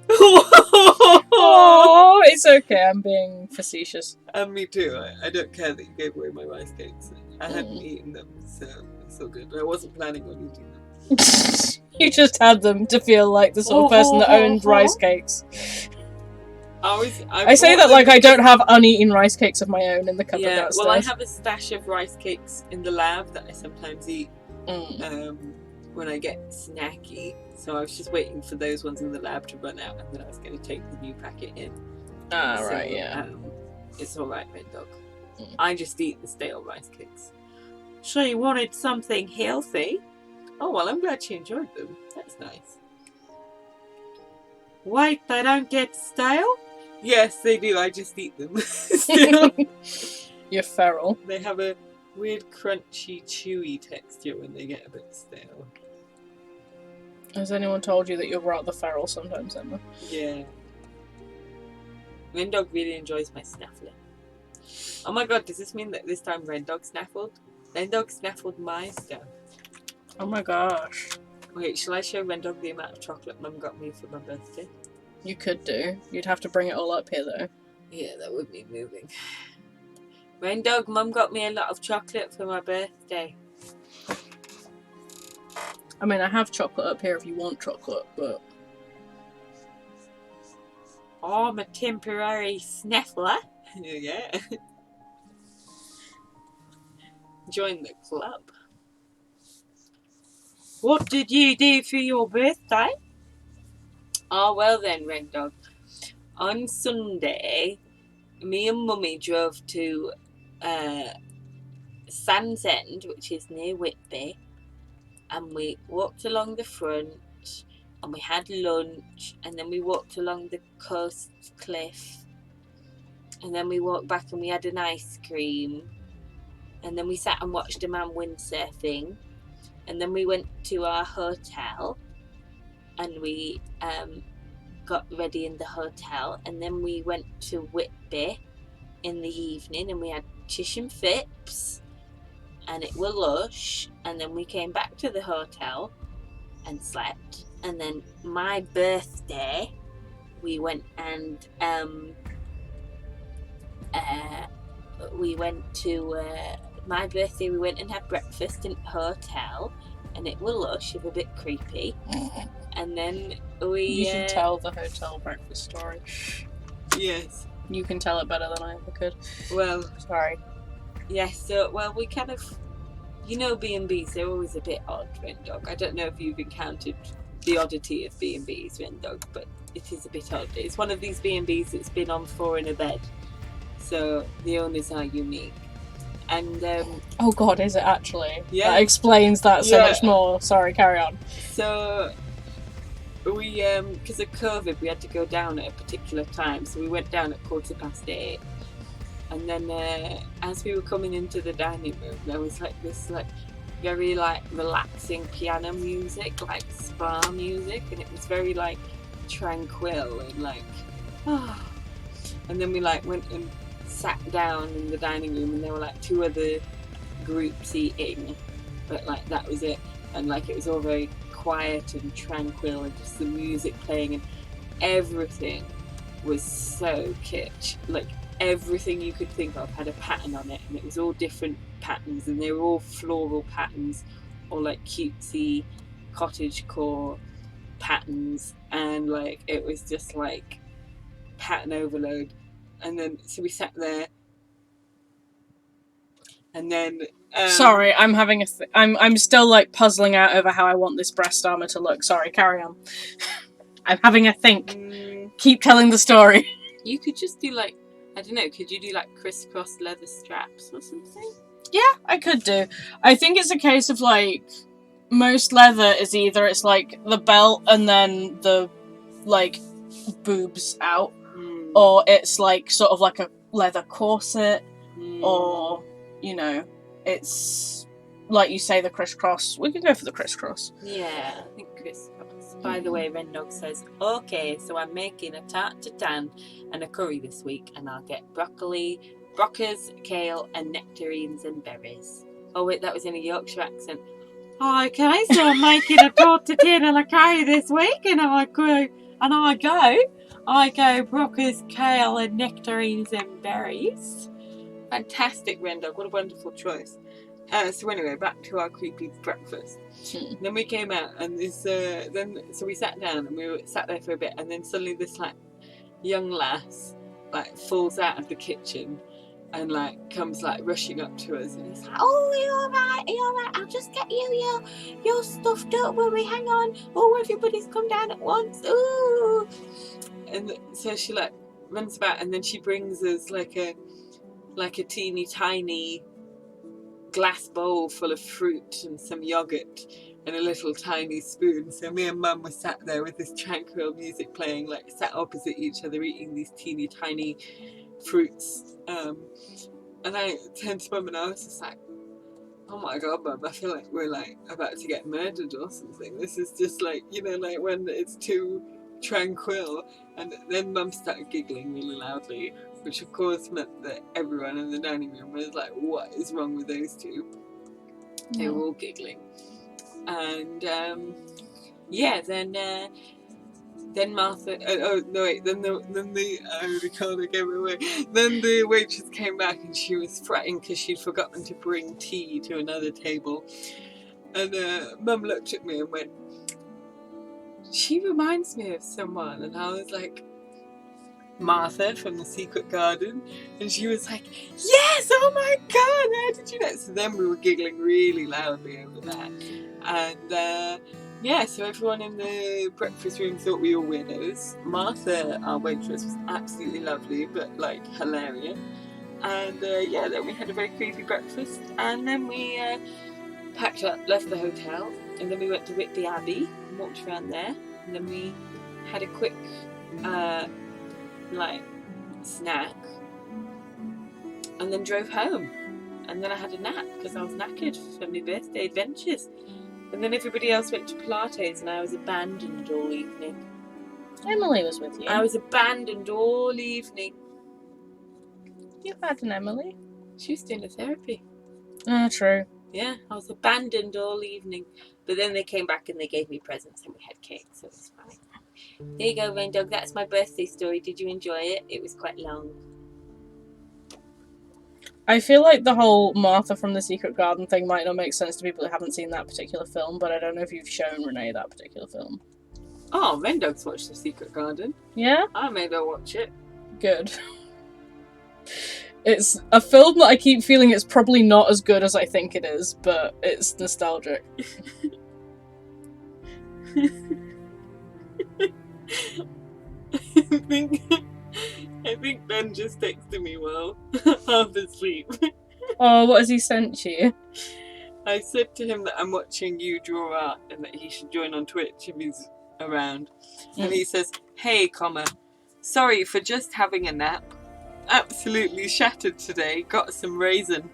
Oh, it's okay. I'm being facetious. And me too. I don't care that you gave away my rice cakes. I hadn't eaten them, so it's all good. I wasn't planning on eating them. You just had them to feel like the sort of person that owned rice cakes. I say that like I don't have uneaten rice cakes of my own in the cupboard downstairs. Well, I have a stash of rice cakes in the lab that I sometimes eat when I get snacky. So I was just waiting for those ones in the lab to run out, and then I was going to take the new packet in. Right, yeah. It's alright, Red Dog. I just eat the stale rice cakes. She wanted something healthy. Oh, well, I'm glad she enjoyed them. That's nice. Wait, they don't get stale? Yes, they do. I just eat them. Still. You're feral. They have a weird, crunchy, chewy texture when they get a bit stale. Has anyone told you that you're rather feral sometimes, Emma? Yeah. Red Dog really enjoys my snaffling. Oh my god, does this mean that this time Red Dog snaffled? Red Dog snaffled my stuff. Oh my gosh. Wait, shall I show Red Dog the amount of chocolate Mum got me for my birthday? You could do. You'd have to bring it all up here, though. Yeah, that would be moving. Red Dog, Mum got me a lot of chocolate for my birthday. I mean, I have chocolate up here if you want chocolate, but... Oh, I'm a temporary sniffler. Yeah. Join the club. What did you do for your birthday? Oh, well then, Red Dog. On Sunday, me and Mummy drove to Sands End, which is near Whitby, and we walked along the front, and we had lunch, and then we walked along the coast cliff, and then we walked back and we had an ice cream, and then we sat and watched a man windsurfing, and then we went to our hotel, and we got ready in the hotel, and then we went to Whitby in the evening, and we had Chish and Phipps, and it were lush, and then we came back to the hotel and slept, and then my birthday we went and my birthday we went and had breakfast in a hotel, and it were lush, it was a bit creepy. And then You should tell the hotel breakfast story. Yes. You can tell it better than I ever could. Well, sorry. Yes, so, well, we kind of... You know B&Bs, they're always a bit odd, Red Dog. I don't know if you've encountered the oddity of B&Bs, Red Dog, but it is a bit odd. It's one of these B&Bs that's been on 4 in a bed. So the owners are unique. And oh god, is it actually? Yeah. That explains that so much more. Sorry, carry on. So we because of COVID we had to go down at a particular time, so we went down at 8:15, and then as we were coming into the dining room there was like this like very like relaxing piano music, like spa music, and it was very like tranquil and like and then we like went and sat down in the dining room, and there were like 2 other groups eating, but like that was it, and like it was all very quiet and tranquil, and just the music playing, and everything was so kitsch. Like everything you could think of had a pattern on it, and it was all different patterns, and they were all floral patterns or like cutesy cottagecore patterns, and like it was just like pattern overload. And then so we sat there, And then sorry, I'm having a I'm still like puzzling out over how I want this breast armor to look. Sorry, carry on. I'm having a think. Keep telling the story. You could just do like, I don't know, could you do like crisscross leather straps or something? Yeah, I could do. I think it's a case of like most leather is either it's like the belt and then the like boobs out, or it's like sort of like a leather corset, or you know, it's like you say the crisscross. We can go for the crisscross. Yeah, I think crisscross. By the way, Ren Dog says, okay, so I'm making a tart tatin and a curry this week, and I'll get broccoli, broccas, kale, and nectarines and berries. Oh wait, that was in a Yorkshire accent. Okay, so I'm making a tart tatin and a curry this week, and I go broccas, kale, and nectarines and berries. Fantastic, Ren Dog. What a wonderful choice. So anyway, back to our creepy breakfast. Then we came out, and so we sat down, and we sat there for a bit, and then suddenly this like young lass like falls out of the kitchen and like comes like rushing up to us, and he's like, "Oh, are you all right? I'll just get you your stuff. Don't worry. Hang on. Oh, everybody's come down at once. Ooh!" And so she like runs about, and then she brings us like a teeny tiny glass bowl full of fruit and some yogurt and a little tiny spoon. So me and Mum were sat there with this tranquil music playing, like sat opposite each other eating these teeny tiny fruits. And I turned to Mum and I was just like, oh my god, Mum, I feel like we're like about to get murdered or something. This is just like, you know, like when it's too tranquil. And then Mum started giggling really loudly, which of course meant that everyone in the dining room was like, what is wrong with those two? They were all giggling. And then Martha, then Ricardo gave it away. Then the waitress came back and she was fretting because she'd forgotten to bring tea to another table. And Mum looked at me and went, she reminds me of someone. And I was like, Martha from the Secret Garden. And she was like, yes, oh my god, how did you know? So then we were giggling really loudly over that. And so everyone in the breakfast room thought we were weirdos. Martha, our waitress, was absolutely lovely, but like hilarious. And then we had a very creepy breakfast. And then we packed up, left the hotel, and then we went to Whitby Abbey and walked around there. And then we had a quick snack, and then drove home. And then I had a nap because I was knackered from my birthday adventures. And then everybody else went to Pilates, and I was abandoned all evening. Emily was with you. I was abandoned all evening. You've had an Emily. She was doing a therapy. Oh, true. Yeah, I was abandoned all evening. But then they came back and they gave me presents and we had cake, so it was fine. There you go, Rain Dog. That's my birthday story. Did you enjoy it? It was quite long. I feel like the whole Martha from the Secret Garden thing might not make sense to people who haven't seen that particular film, but I don't know if you've shown Renee that particular film. Oh, Rain Dog's watched The Secret Garden. Yeah? I made her watch it. Good. It's a film that I keep feeling it's probably not as good as I think it is, but it's nostalgic. I think Ben just texted me while half asleep. Oh, what has he sent you? I said to him that I'm watching you draw art and that he should join on Twitch if he's around. And he says, hey, sorry for just having a nap. Absolutely shattered today. Got some raisin.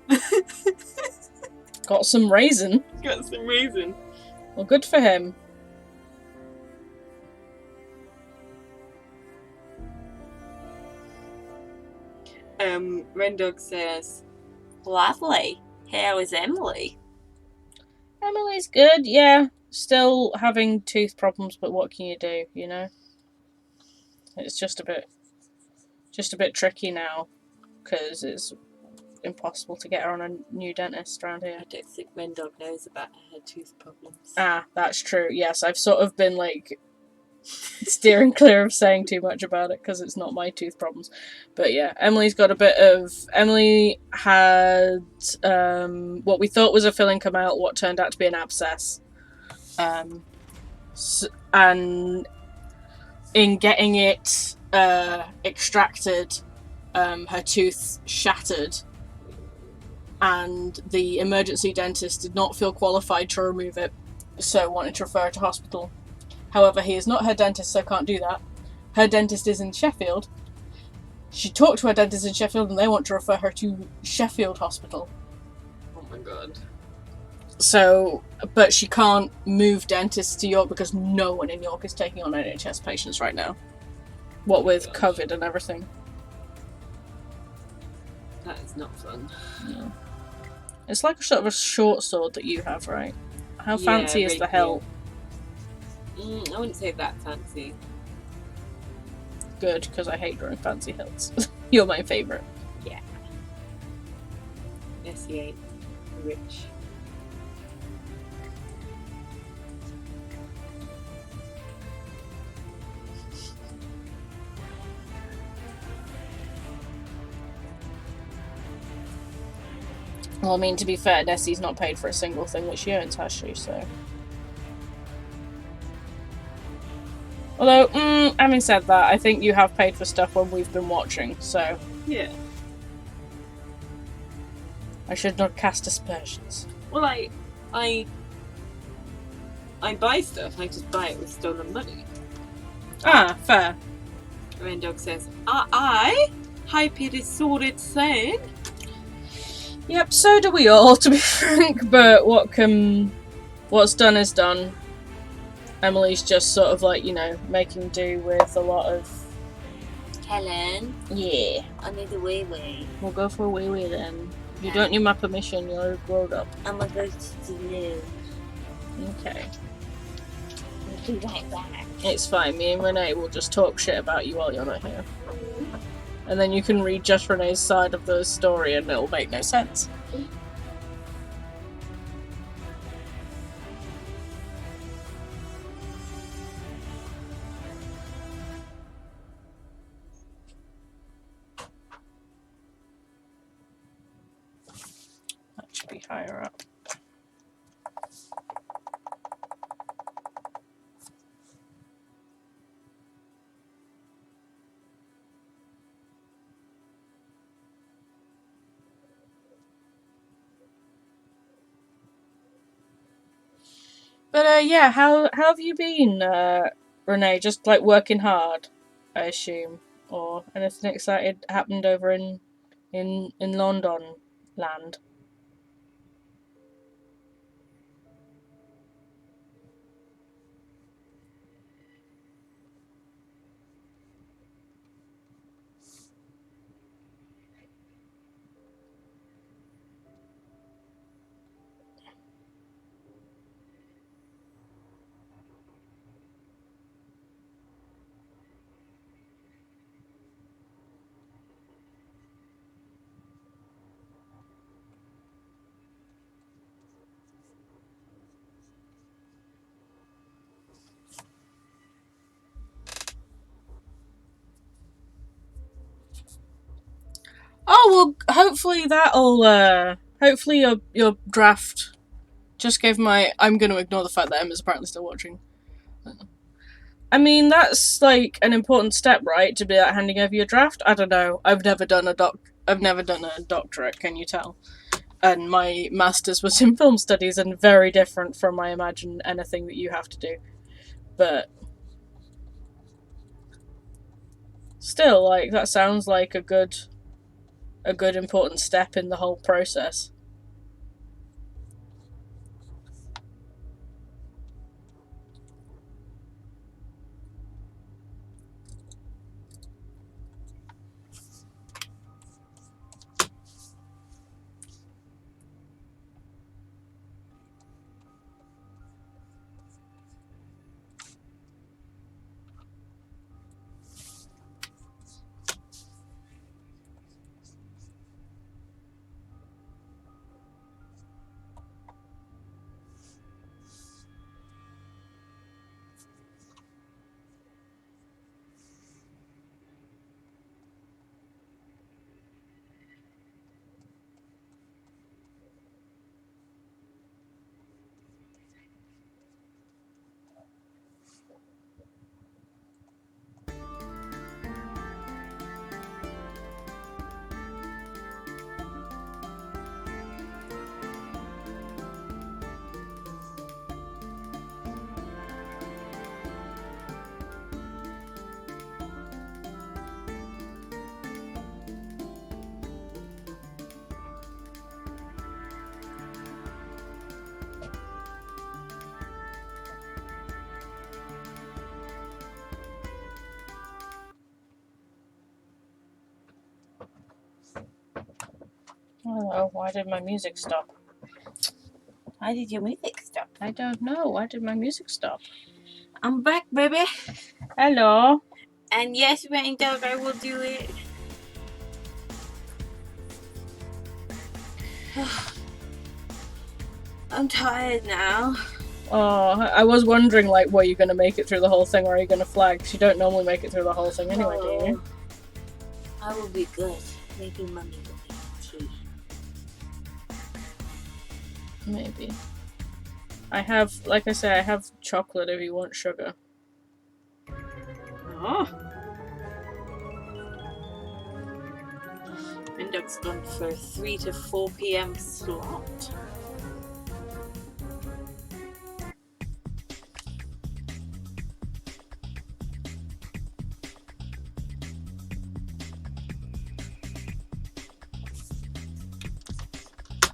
Got some raisin? Got some raisin. Well, good for him. Rendog says, lovely. How is Emily? Emily's good, yeah. Still having tooth problems, but what can you do, you know? It's just a bit tricky now, because it's impossible to get her on a new dentist around here. I don't think Rendog knows about her tooth problems. Ah, that's true. Yes, I've sort of been like Steering clear of saying too much about it because it's not my tooth problems. But yeah, Emily's got a bit of... Emily had what we thought was a filling come out, what turned out to be an abscess. And in getting it extracted, her tooth shattered, and the emergency dentist did not feel qualified to remove it, so wanted to refer her to hospital. However, he is not her dentist, so can't do that. Her dentist is in Sheffield. She talked to her dentist in Sheffield, and they want to refer her to Sheffield Hospital. Oh my god. So, but she can't move dentists to York because no one in York is taking on NHS patients right now. What with COVID and everything. That is not fun. Yeah. It's like a sort of a short sword that you have, right? How fancy is the hilt? I wouldn't say that fancy. Good, because I hate drawing fancy hilts. You're my favourite. Yeah. Nessie ain't rich. Well, I mean, to be fair, Nessie's not paid for a single thing that she owns, has she? So. Although, having said that, I think you have paid for stuff when we've been watching, so. Yeah. I should not cast aspersions. Well, I buy stuff, I just buy it with stolen money. Ah, fair. Rain Dog says, I paid his sordid saying. Yep, so do we all, to be frank, but what's done is done. Emily's just sort of like, making do with a lot of... Helen? Yeah. I need a wee-wee. We'll go for a wee-wee then. You don't need my permission, you're grown up. I'm gonna go to the loo. Okay. I'll be right back. It's fine, me and Renee will just talk shit about you while you're not here. And then you can read just Renee's side of the story and it'll make no sense. That should be higher up. But yeah, how have you been, Renee? Just like working hard, I assume, or anything excited happened over in London land? Oh well, hopefully that'll hopefully your draft just gave my. I'm going to ignore the fact that Emma's apparently still watching. I mean, that's like an important step, right? To be like handing over your draft. I don't know. I've never done a doctorate. Can you tell? And my master's was in film studies and very different from I imagine anything that you have to do. But still, like that sounds like a good important step in the whole process. Oh, why did my music stop? Why did your music stop? I don't know. Why did my music stop? I'm back, baby. Hello. And yes, Rain Dog, I will do it. I'm tired now. Oh, I was wondering, like, were you going to make it through the whole thing, or are you going to flag? Because you don't normally make it through the whole thing anyway, do you? I will be good. Maybe Mummy will make tea. Maybe. I have, like I say, I have chocolate if you want sugar. Oh. Rain Dog's gone for a 3 to 4 p.m. slot.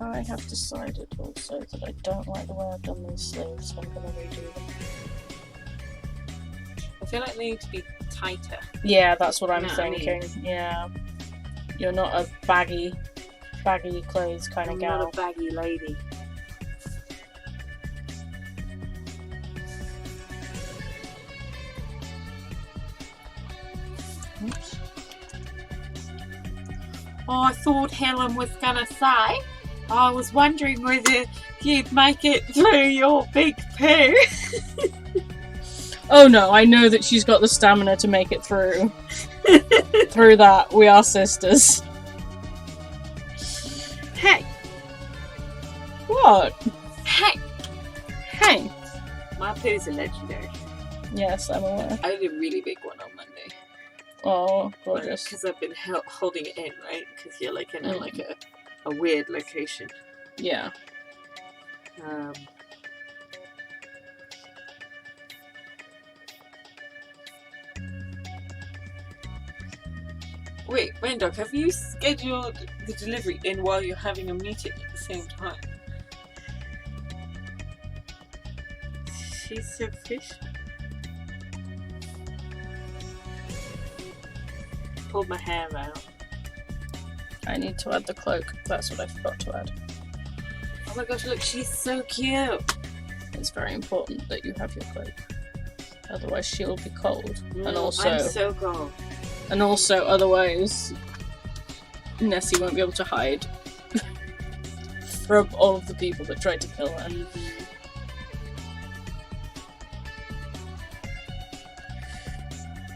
I have decided also that I don't like the way I've done these sleeves, so I'm going to redo them. I feel like they need to be tighter. Yeah, that's what I'm You know what I thinking. Yeah. You're not a baggy clothes kind of I'm gal. not a baggy lady. Oops. Oh, I thought Helen was gonna say, I was wondering whether you'd make it through your big poo. Oh no, I know that she's got the stamina to make it through. Through that, we are sisters. Hey, What? hey. Hey. My poo's a legendary. Yes, I'm aware. I did a really big one on Monday. Oh, gorgeous. Because I've been holding it in, right? Because you're like in a weird location. Yeah. Wait, Raindog, have you scheduled the delivery in while you're having a meeting at the same time? She's so efficient. Pulled my hair out. I need to add the cloak. That's what I forgot to add. Oh my gosh, look, she's so cute. It's very important that you have your cloak. Otherwise she'll be cold. And also I'm so cold. And also, otherwise, Nessie won't be able to hide from all of the people that tried to kill her.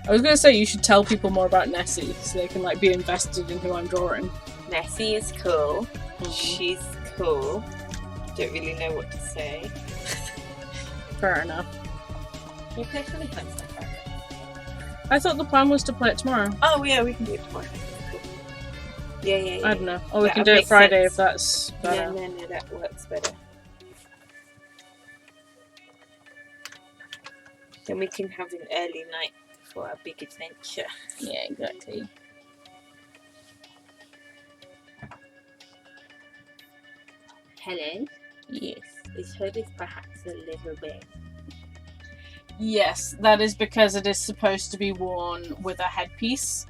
I was going to say you should tell people more about Nessie so they can like be invested in who I'm drawing. Nessie is cool. Mm-hmm. She's cool. Don't really know what to say. Fair enough. You play Funny Times on Friday? I thought the plan was to play it tomorrow. Oh yeah, we can do it tomorrow. Cool. Yeah. I don't know. Or we That can do it makes Friday sense. if that's better. No, that works better. Then we can have an early night for our big adventure. Yeah, exactly. Helen, Yes. is hoodie perhaps a little bit? Yes, that is because it is supposed to be worn with a headpiece.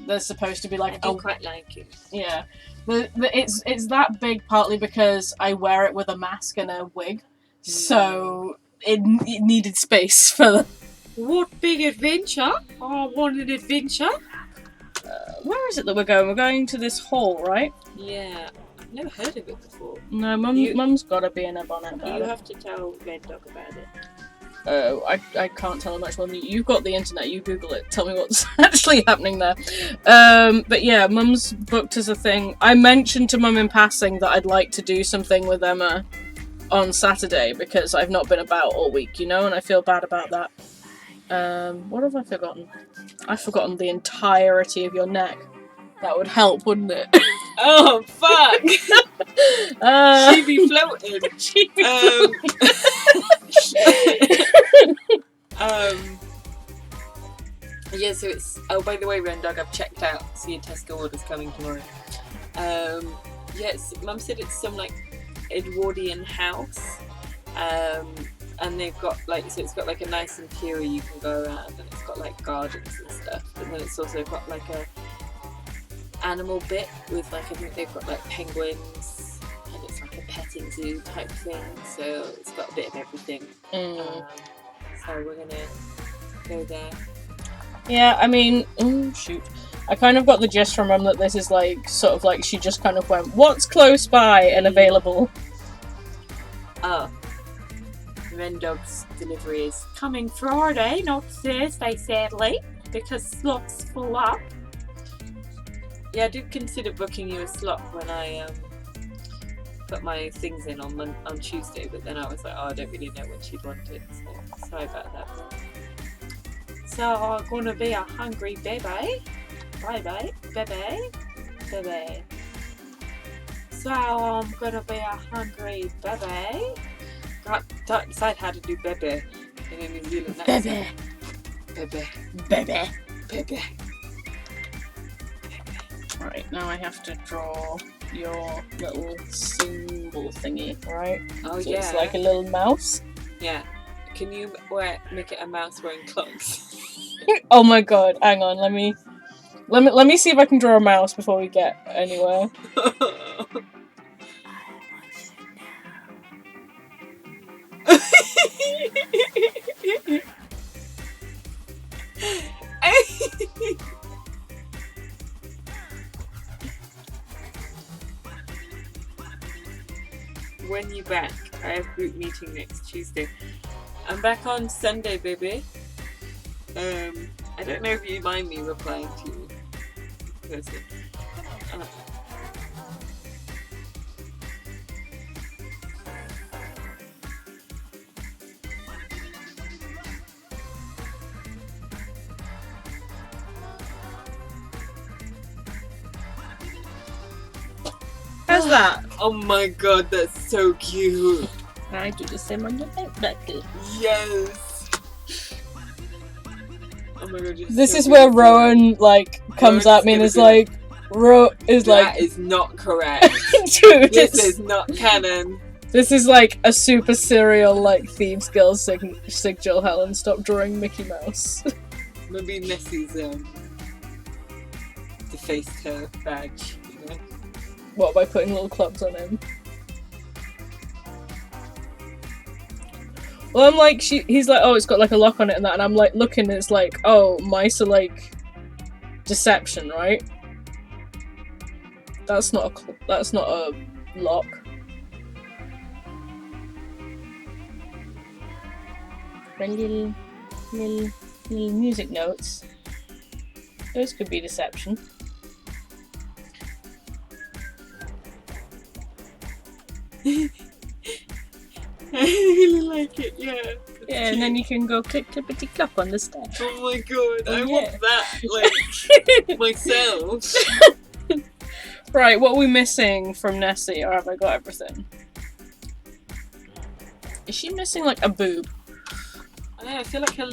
There's supposed to be like I do quite like it. Yeah, it's that big partly because I wear it with a mask and a wig, so it needed space for the. What big adventure? Oh, I want an adventure. Where is it that we're going? We're going to this hall, right? Yeah, I've never heard of it before. No, Mum's got to be in a bonnet about You it. have to tell Red Dog about it. Oh, I can't tell her much more than you. You've got the internet, you Google it. Tell me what's actually happening there. But yeah, Mum's booked as a thing. I mentioned to Mum in passing that I'd like to do something with Emma on Saturday because I've not been about all week, you know, and I feel bad about that. What have I forgotten? I've forgotten the entirety of your neck. That would help, wouldn't it? Oh, fuck! She'd be floating. She'd be Yeah, so it's... Oh, by the way, Rendog, I've checked out. See your Tesco order's coming tomorrow. Yes, Mum said it's some, like, Edwardian house. And they've got, like... So it's got, like, a nice interior you can go around. And it's got, like, gardens and stuff. And then it's also got, like, a animal bit with like, I think they've got like penguins and it's like a petting zoo type thing, so it's got a bit of everything. So we're gonna go there. Yeah, I mean, I kind of got the gist from Mum that this is like sort of like she just kind of went, what's close by and available? Oh, Ren Dog's delivery is coming Friday, not Thursday, sadly, because slots full up. Yeah, I did consider booking you a slot when I put my things in on Tuesday, but then I was like, oh, I don't really know when she'd want it, so sorry about that. So I'm gonna be a hungry baby. Bye, baby. So I'm gonna be a hungry baby. Can't decide how to do baby in a New Zealand accent. Baby. Right, now I have to draw your little symbol thingy, right? Oh, so yeah. It's like a little mouse. Yeah. Can you make it a mouse wearing clogs? Oh my god, hang on, let me see if I can draw a mouse before we get anywhere. When you back? I have group meeting next Tuesday. I'm back on Sunday, baby. I don't know if you mind me replying to you in person. How's that? Oh my god, that's so cute. Can I do the same on your belt buckle? Yes. Oh my god, this so is where beautiful. Rowan like comes Rowan's at me and gonna is be like, that is not correct. dude, This is not canon. This is like a super serial like Thieves Guild Jill Helen, stop drawing Mickey Mouse. Maybe Nessie's defaced her badge, you know? What, by putting little clubs on him? Well, I'm like, he's like, oh, it's got like a lock on it and that, and I'm like looking, and it's like, oh, mice are like deception, right? That's not a lock. Little music notes. Those could be deception. I really like it, yeah. Yeah, and then you can go click clippity clop on the stairs. Oh my god, I yeah. want that, like, myself. Right, what are we missing from Nessie, or have I got everything? Is she missing, like, a boob? I don't know, I feel like her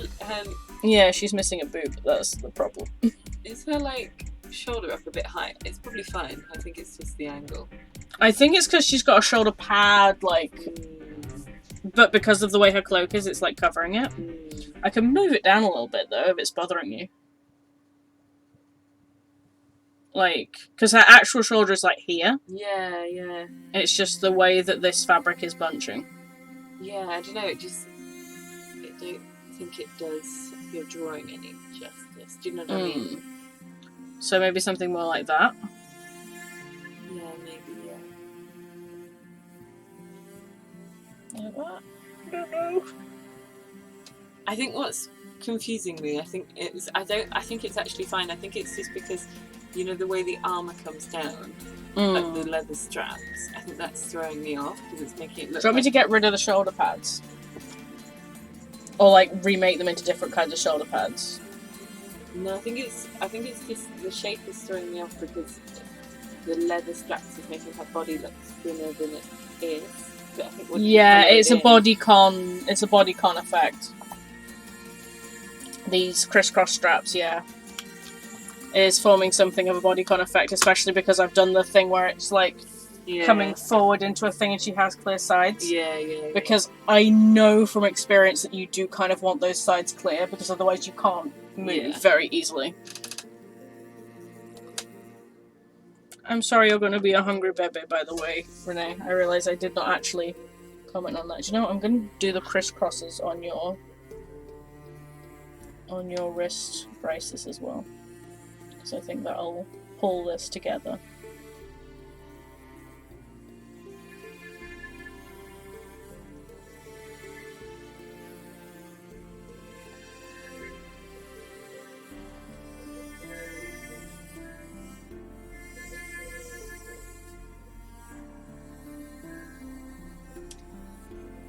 Yeah, she's missing a boob, that's the problem. is her, like, shoulder up a bit high? It's probably fine, I think it's just the angle. I think it's because she's got a shoulder pad, like, but because of the way her cloak is, it's, like, covering it. I can move it down a little bit, though, if it's bothering you. Like, because her actual shoulder is, like, here. Yeah, yeah. It's just the way that this fabric is bunching. Yeah, I don't know, I don't think it does your drawing any justice. Do you know what I mean? So maybe something more like that? Yeah, maybe, yeah. Like that? I don't know. I think what's confusing me, I think it's actually fine. I think it's just because, you know, the way the armour comes down, like the leather straps, I think that's throwing me off because it's making it look. Do you want me to get rid of the shoulder pads? Or like remake them into different kinds of shoulder pads? No, I think it's just the shape is throwing me off because the leather straps is making her body look thinner than it is. But I think it's a bodycon. It's a bodycon effect. These crisscross straps, yeah, is forming something of a bodycon effect, especially because I've done the thing where it's like coming forward into a thing and she has clear sides. Yeah. Because I know from experience that you do kind of want those sides clear because otherwise you can't move very easily. I'm sorry you're going to be a hungry baby, by the way, Renee. I realise I did not actually comment on that. Do you know what? I'm going to do the crisscrosses on your wrist braces as well. Because I think that'll pull this together.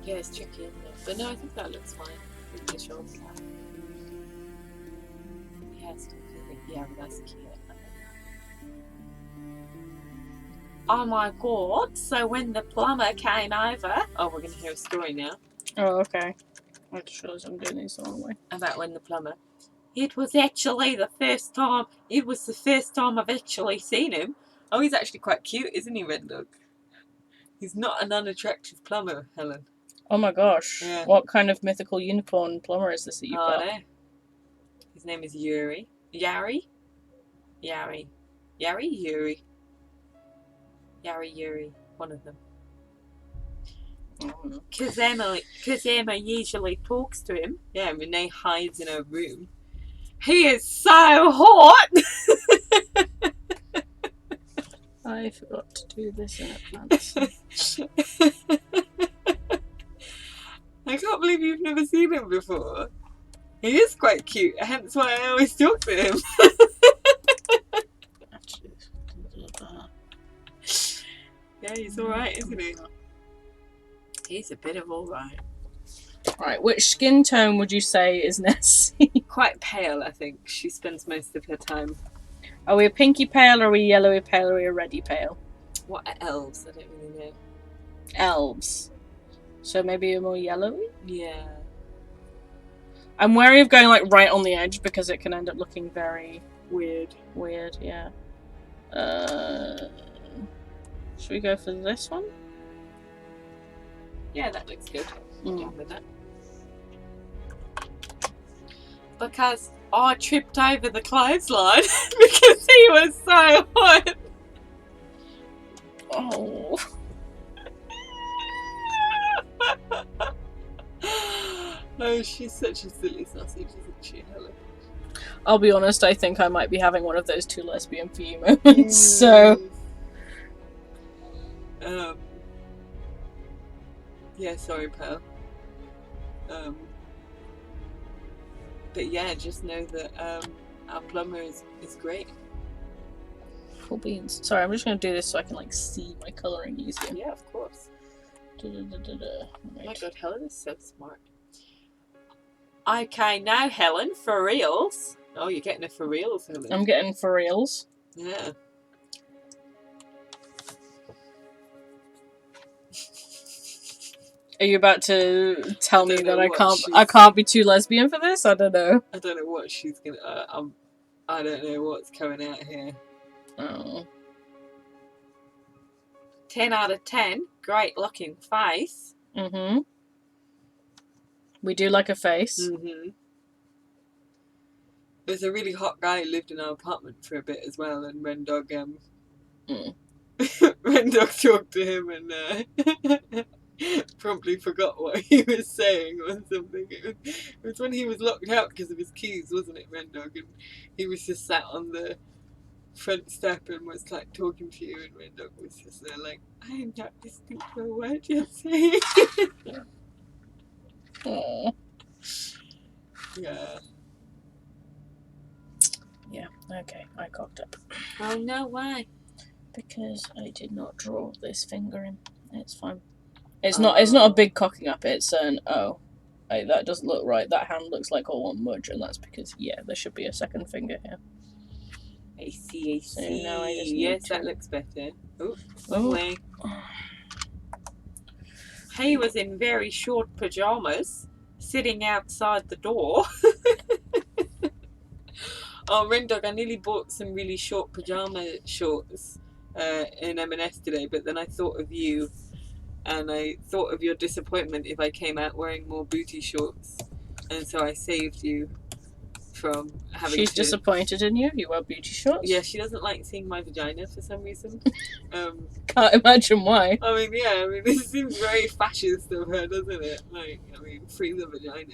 Yeah, it's tricky, isn't it? But no, I think that looks fine. With the shoulder cap. Yeah, it's completely. Yeah, but that's cute. Oh my god! So when the plumber came over, oh, we're gonna hear a story now. Oh, okay. I just realised I'm doing these the wrong way. About when the plumber. It was actually the first time. It was the first time I've actually seen him. Oh, he's actually quite cute, isn't he, Red Dog? He's not an unattractive plumber, Helen. Oh my gosh. Yeah. What kind of mythical unicorn plumber is this that you've got? I know. His name is Yuri. Yari? Yari. Yari? Yuri. Yari, Yuri. One of them. Because Emma usually talks to him. Yeah, Renee hides in her room. He is so hot! I forgot to do this in advance. I can't believe you've never seen him before. He is quite cute, hence why I always talk to him. Yeah, he's alright, isn't he? He's a bit of alright. Right, which skin tone would you say is Nessie? Quite pale, I think. She spends most of her time. Are we a pinky pale, or are we yellowy pale, or are we a reddy pale? What are elves? I don't really know. Elves. So maybe a more yellowy? Yeah. I'm wary of going like right on the edge because it can end up looking very weird. Weird, yeah. Should we go for this one? Yeah, that looks good. I'm done with that. Because I tripped over the clothesline because he was so hot. Oh. Oh, she's such a silly sausage, isn't she, Helen? I'll be honest, I think I might be having one of those too lesbian for you moments, so... Yeah, sorry, pal. But yeah, just know that our plumber is great. Cool beans. Sorry, I'm just going to do this so I can like see my colouring easier. Yeah, of course. Right. Oh my god, Helen is so smart. Okay, now Helen, for reals. Oh, you're getting it for reals, Helen. I'm getting for reals. Yeah. Are you about to tell me that I can't be too lesbian for this? I don't know. I don't know what she's gonna. I don't know what's coming out here. Oh. 10 out of 10. Great looking face. Mm-hmm. We do like a face. Mm-hmm. There's a really hot guy who lived in our apartment for a bit as well, and Rendog Rendog talked to him and probably forgot what he was saying or something. It was when he was locked out because of his keys, wasn't it, Rendog? And he was just sat on the front step and was like talking to you, and Rendog was just there like, I am not listening to a word you're saying. Aww. Yeah. Yeah, okay, I cocked up. Oh no, why? Because I did not draw this finger in. It's fine. It's not a big cocking up, it's an that doesn't look right. That hand looks like all one mudge, and that's because, yeah, there should be a second finger here. I see. So now I just yes, that looks better. Oh, lovely. He was in very short pajamas, sitting outside the door. Oh, Rendog, I nearly bought some really short pajama shorts in M&S today, but then I thought of you, and I thought of your disappointment if I came out wearing more booty shorts, and so I saved you from having She's to... disappointed in you. You wear booty shorts. Yeah, she doesn't like seeing my vagina for some reason. Can't imagine why. I mean, yeah, I mean, this seems very fascist of her, doesn't it? Like, I mean, free the vagina.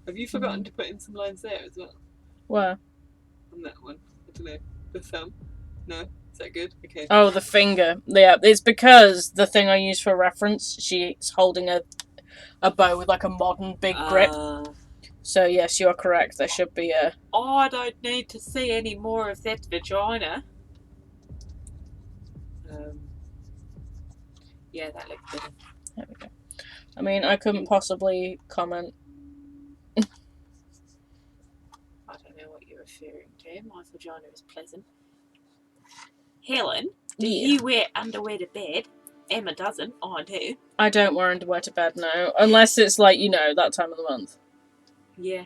Have you forgotten to put in some lines there as well? Where? On that one. I don't know. The thumb? No? Is that good? Okay. Oh, the finger. Yeah, it's because the thing I use for reference, she's holding a bow with like a modern big grip. So yes, you are correct. There should be a... I don't need to see any more of that vagina. Yeah, that looks good. There we go. I mean, I couldn't possibly comment. I don't know what you're referring to. My vagina is pleasant. Helen, do you wear underwear to bed? Emma doesn't. I do. I don't wear underwear to bed now. Unless it's like, you know, that time of the month. Yeah.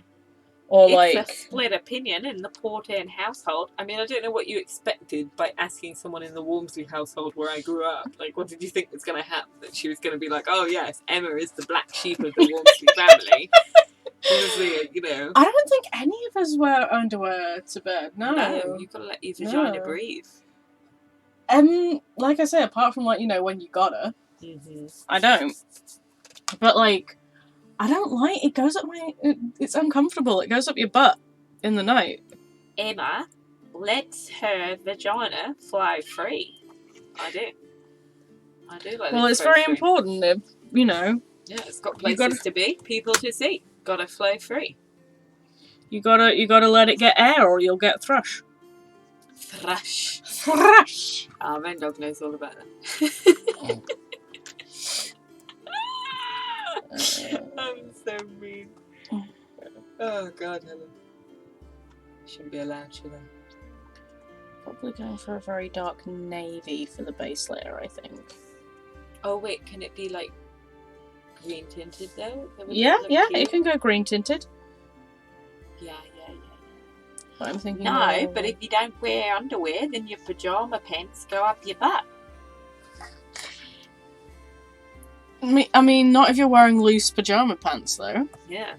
Or it's like... a split opinion in the Portaine household. I mean, I don't know what you expected by asking someone in the Walmsley household where I grew up. Like, what did you think was going to happen? That she was going to be like, oh yes, Emma is the black sheep of the Walmsley family. Obviously, you know. I don't think any of us wear underwear to bed. No, you've got to let your vagina breathe. Like I say, apart from like, you know, when you gotta, I don't. But like, I don't like it. Goes up my. It's uncomfortable. It goes up your butt in the night. Emma lets her vagina fly free. I do. Well, it's very important. You know. Yeah, it's got places to be, people to see. Gotta fly free. You gotta let it get air, or you'll get thrush. Thrush. Our Ren Dog knows all about that. I'm so mean. Oh God, Helen. Shouldn't be allowed, should I? Probably going for a very dark navy for the base layer, I think. Oh wait, can it be like green tinted though? Yeah, it can go green tinted. Yeah. But I'm thinking no, but if you don't wear underwear, then your pajama pants go up your butt. I mean, not if you're wearing loose pajama pants, though. Yeah.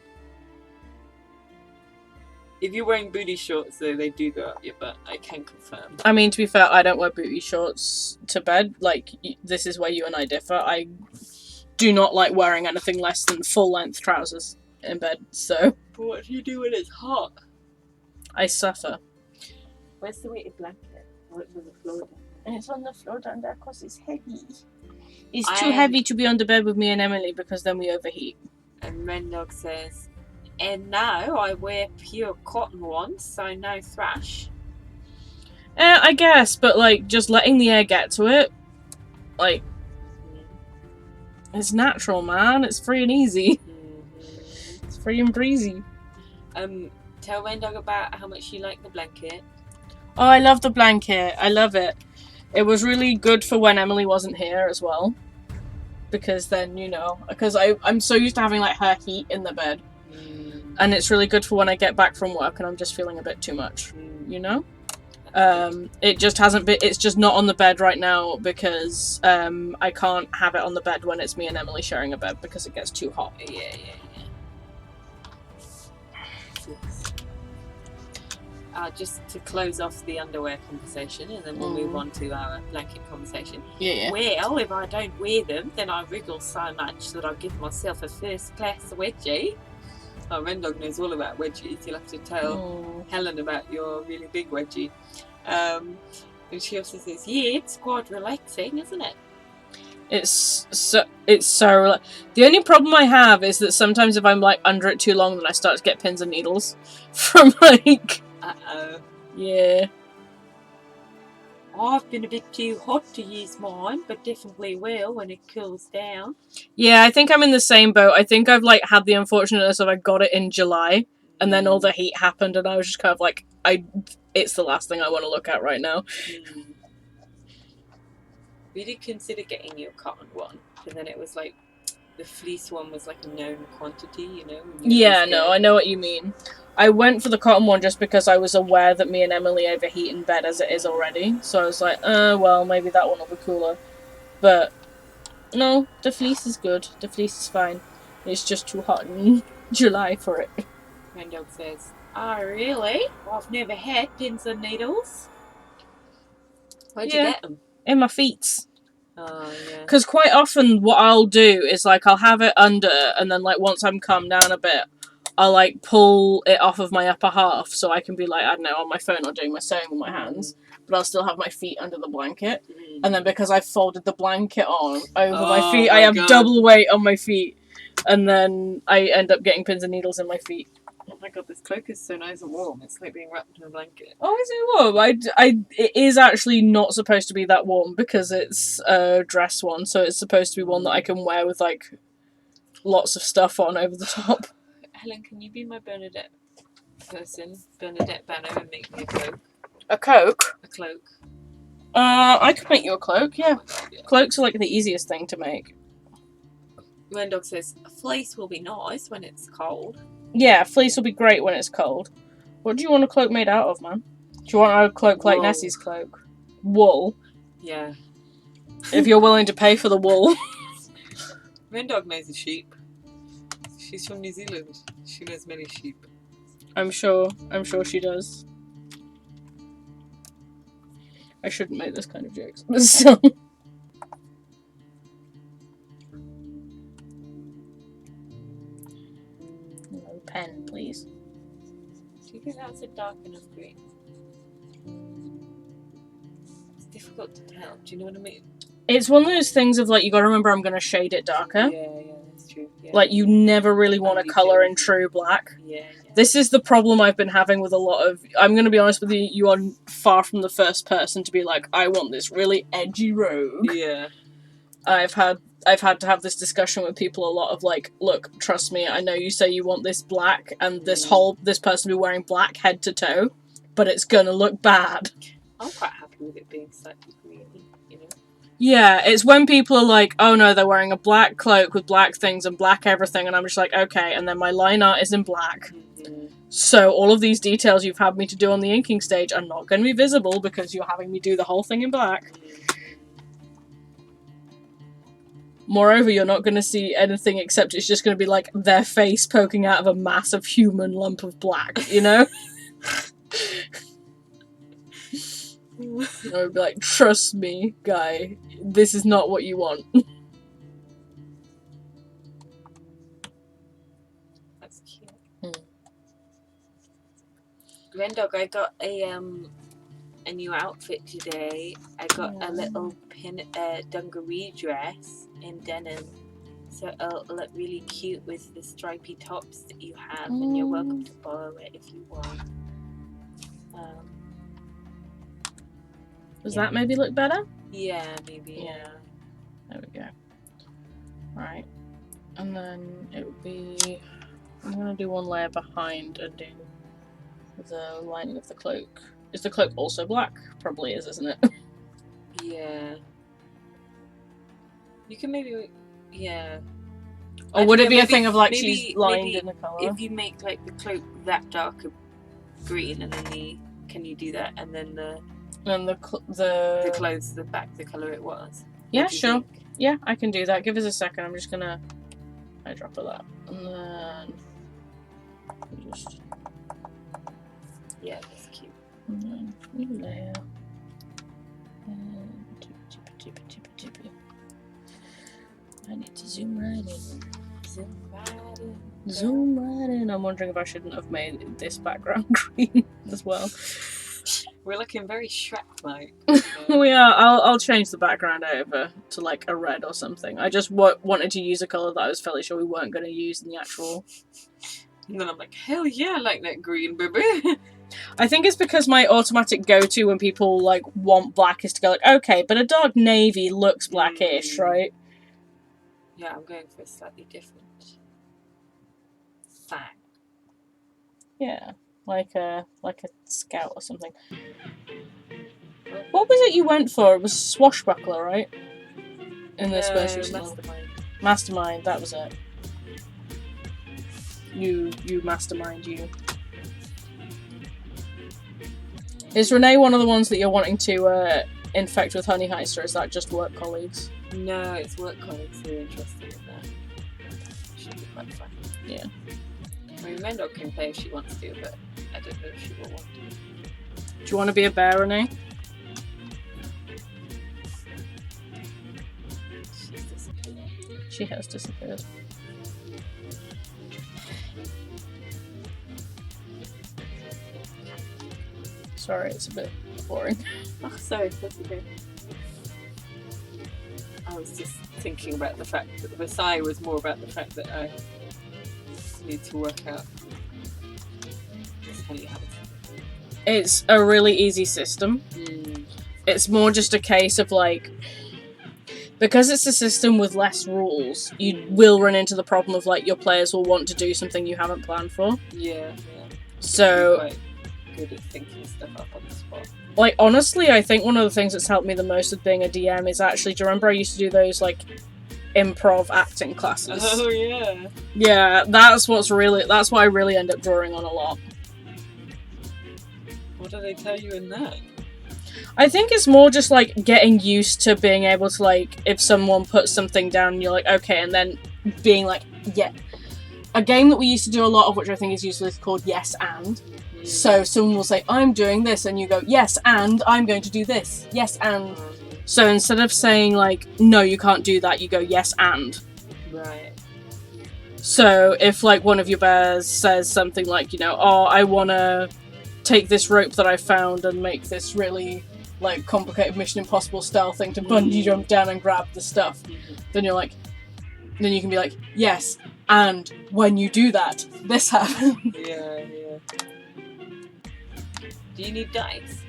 If you're wearing booty shorts, though, they do go up your butt. I can confirm. I mean, to be fair, I don't wear booty shorts to bed. Like, this is where you and I differ. I do not like wearing anything less than full-length trousers in bed, so... But what do you do when it's hot? I suffer. Where's the weighted blanket? Oh, it's on the floor down there. It's on the floor down there because it's heavy. It's too heavy to be on the bed with me and Emily because then we overheat. And Ren Dog says, and now I wear pure cotton ones, so no thrash. I guess, but like just letting the air get to it, like, it's natural, man. It's free and easy. It's free and breezy. Tell Ren Dog about how much you like the blanket. Oh, I love the blanket. I love it. It was really good for when Emily wasn't here as well. Because then, you know, because I'm so used to having like her heat in the bed. And it's really good for when I get back from work and I'm just feeling a bit too much, you know? It just hasn't been, it's just not on the bed right now because I can't have it on the bed when it's me and Emily sharing a bed because it gets too hot. Yeah. Just to close off the underwear conversation, and then we'll move on to our blanket conversation. Yeah. Well, if I don't wear them, then I wriggle so much that I give myself a first-class wedgie. Oh, Ren Dog knows all about wedgies. You'll have to tell Helen about your really big wedgie. And she also says, yeah, it's quite relaxing, isn't it? It's so the only problem I have is that sometimes if I'm like under it too long, then I start to get pins and needles from like... Yeah. I've been a bit too hot to use mine, but definitely will when it cools down. Yeah, I think I'm in the same boat. I think I've like had the unfortunateness of I got it in July and then all the heat happened and I was just kind of like, it's the last thing I want to look at right now. We did consider getting you a cotton one, but then it was like the fleece one was like a known quantity, you know? Yeah, no, I know what you mean. I went for the cotton one just because I was aware that me and Emily overheat in bed as it is already. So I was like, well, maybe that one will be cooler. But, no, the fleece is good. The fleece is fine. It's just too hot in July for it. Ren Dog says, Oh, really? Well, I've never had pins and needles. Where'd Yeah. you get them? In my feet. Oh, yeah. Because quite often what I'll do is, like, I'll have it under, and then, like, once I'm calmed down a bit, I'll, like, pull it off of my upper half so I can be, like, I don't know, on my phone or doing my sewing with my hands, but I'll still have my feet under the blanket. And then because I've folded the blanket on over my feet, I have double weight on my feet. And then I end up getting pins and needles in my feet. Oh my god, this cloak is so nice and warm. It's like being wrapped in a blanket. Oh, is it warm? It is actually not supposed to be that warm because it's a dress one, so it's supposed to be one that I can wear with, like, lots of stuff on over the top. Helen, can you be my Bernadette person? Bernadette Banner, and make me a cloak. A cloak? A cloak. I could make you a cloak, yeah. Oh my god, yeah. Cloaks are, like, the easiest thing to make. Rendog says, fleece will be nice when it's cold. Yeah, fleece will be great when it's cold. What do you want a cloak made out of, man? Do you want a cloak like Nessie's cloak? Wool? Yeah. If you're willing to pay for the wool. Rendog knows a sheep. She's from New Zealand. She knows many sheep. I'm sure she does. I shouldn't make this kind of jokes, but still. No pen, please. Do you think that's a dark enough green? It's difficult to tell. Do you know what I mean? It's one of those things of, like, you gotta remember I'm gonna shade it darker. Yeah, that's true. Yeah. Like, you never really want to colour in true black. Yeah. This is the problem I've been having with a lot of... I'm going to be honest with you, you are far from the first person to be like, I want this really edgy rogue. Yeah. I've had to have this discussion with people a lot of, like, look, trust me, I know you say you want this black, and this person be wearing black head to toe, but it's gonna look bad. I'm quite happy with it being slightly greeny, you know? Yeah, it's when people are like, oh no, they're wearing a black cloak with black things and black everything, and I'm just like, okay, and then my line art is in black. So all of these details you've had me to do on the inking stage are not going to be visible because you're having me do the whole thing in black. Moreover, you're not going to see anything except it's just going to be like their face poking out of a massive human lump of black, you know? I would be like, trust me, guy, this is not what you want. That's cute. Rendog, I got a new outfit today. I got a little dungaree dress in denim, so it'll look really cute with the stripy tops that you have, and you're welcome to borrow it if you want. Does that maybe look better? Yeah, maybe. Yeah. There we go. Right. And then it would be... I'm going to do one layer behind and do the lining of the cloak. Is the cloak also black? Probably is, isn't it? Yeah. You can maybe... Yeah. Or would it be a thing of, like, she's lined in the colour? If you make, like, the cloak that darker green, and then can you do that? And then the clothes, the back, the colour it was. Yeah, sure. Yeah, I can do that. Give us a second. I'm just gonna eyedropper that. And then just... Yeah, that's cute. And then new layer. I need to zoom right in. Zoom right in. I'm wondering if I shouldn't have made this background green as well. We're looking very Shrek-like. We are. I'll change the background over to like a red or something. I just wanted to use a colour that I was fairly sure we weren't going to use in the actual... And then I'm like, hell yeah, I like that green, baby. I think it's because my automatic go-to when people like want black is to go like, okay, but a dark navy looks blackish, right? Yeah, I'm going for a slightly different fang. Yeah, like a scout or something. What was it you went for? It was swashbuckler, right? In this version. Mastermind, that was it. You mastermind, you. Is Renee one of the ones that you're wanting to infect with Honey Heist, or is that just work colleagues? No, it's work colleagues who are interested in that. Should be quite fun. Yeah. I mean, Rendog can play if she wants to, but I don't know if she will want to. Do you want to be a bear, Renee? She's disappeared. She has disappeared. Sorry, it's a bit boring. Oh, sorry, that's okay. I was just thinking about the fact that the Versailles was more about the fact that I need to work out just how you have it. It's a really easy system. It's more just a case of like, because it's a system with less rules, you will run into the problem of like your players will want to do something you haven't planned for. Yeah. So, quite good at thinking stuff up on the spot. Like, honestly, I think one of the things that's helped me the most with being a DM is actually, do you remember I used to do those like improv acting classes? Oh yeah. Yeah, that's what I really end up drawing on a lot. What do they tell you in that? I think it's more just like getting used to being able to like, if someone puts something down and you're like, okay, and then being like, yeah. A game that we used to do a lot of, which I think is usually called Yes and. So someone will say, I'm doing this, and you go, yes, and I'm going to do this. Yes, and. So instead of saying like, no, you can't do that, you go, yes, and. Right. So if like one of your bears says something like, you know, oh, I want to take this rope that I found and make this really like complicated Mission Impossible style thing to bungee jump down and grab the stuff, then you're like, then you can be like, yes, and when you do that, this happens. Yeah. Do you need dice?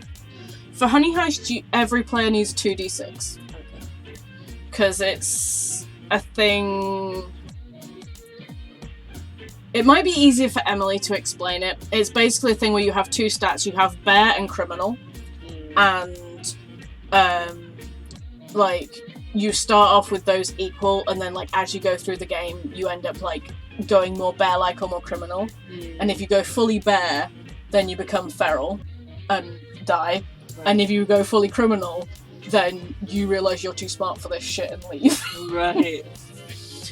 For Honey Heist, every player needs 2d6. Okay. Because it's a thing. It might be easier for Emily to explain it. It's basically a thing where you have two stats. You have bear and criminal. And, like, you start off with those equal, and then, like, as you go through the game, you end up, like, going more bear-like or more criminal. And if you go fully bear, then you become feral and die. Right. And if you go fully criminal, then you realise you're too smart for this shit and leave. Right.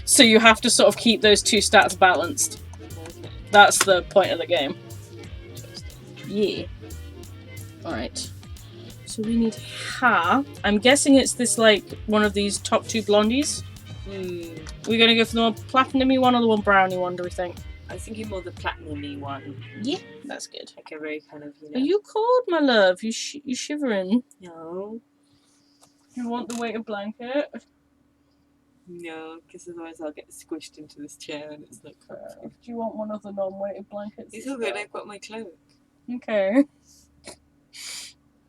So you have to sort of keep those two stats balanced. Okay. That's the point of the game. Yeah. Alright. So we need Ha. I'm guessing it's this, like, one of these top two blondies. We're going to go for the more platinum-y one or the one brownie one, do we think? I was thinking more the platinum-y one. Yeah, that's good. Like a very kind of, you know... Are you cold, my love? You shivering? No. You want the weighted blanket? No, because otherwise I'll get squished into this chair and it's not comfortable. Do you want one of the non-weighted blankets? It's all good, I've got my cloak. Okay.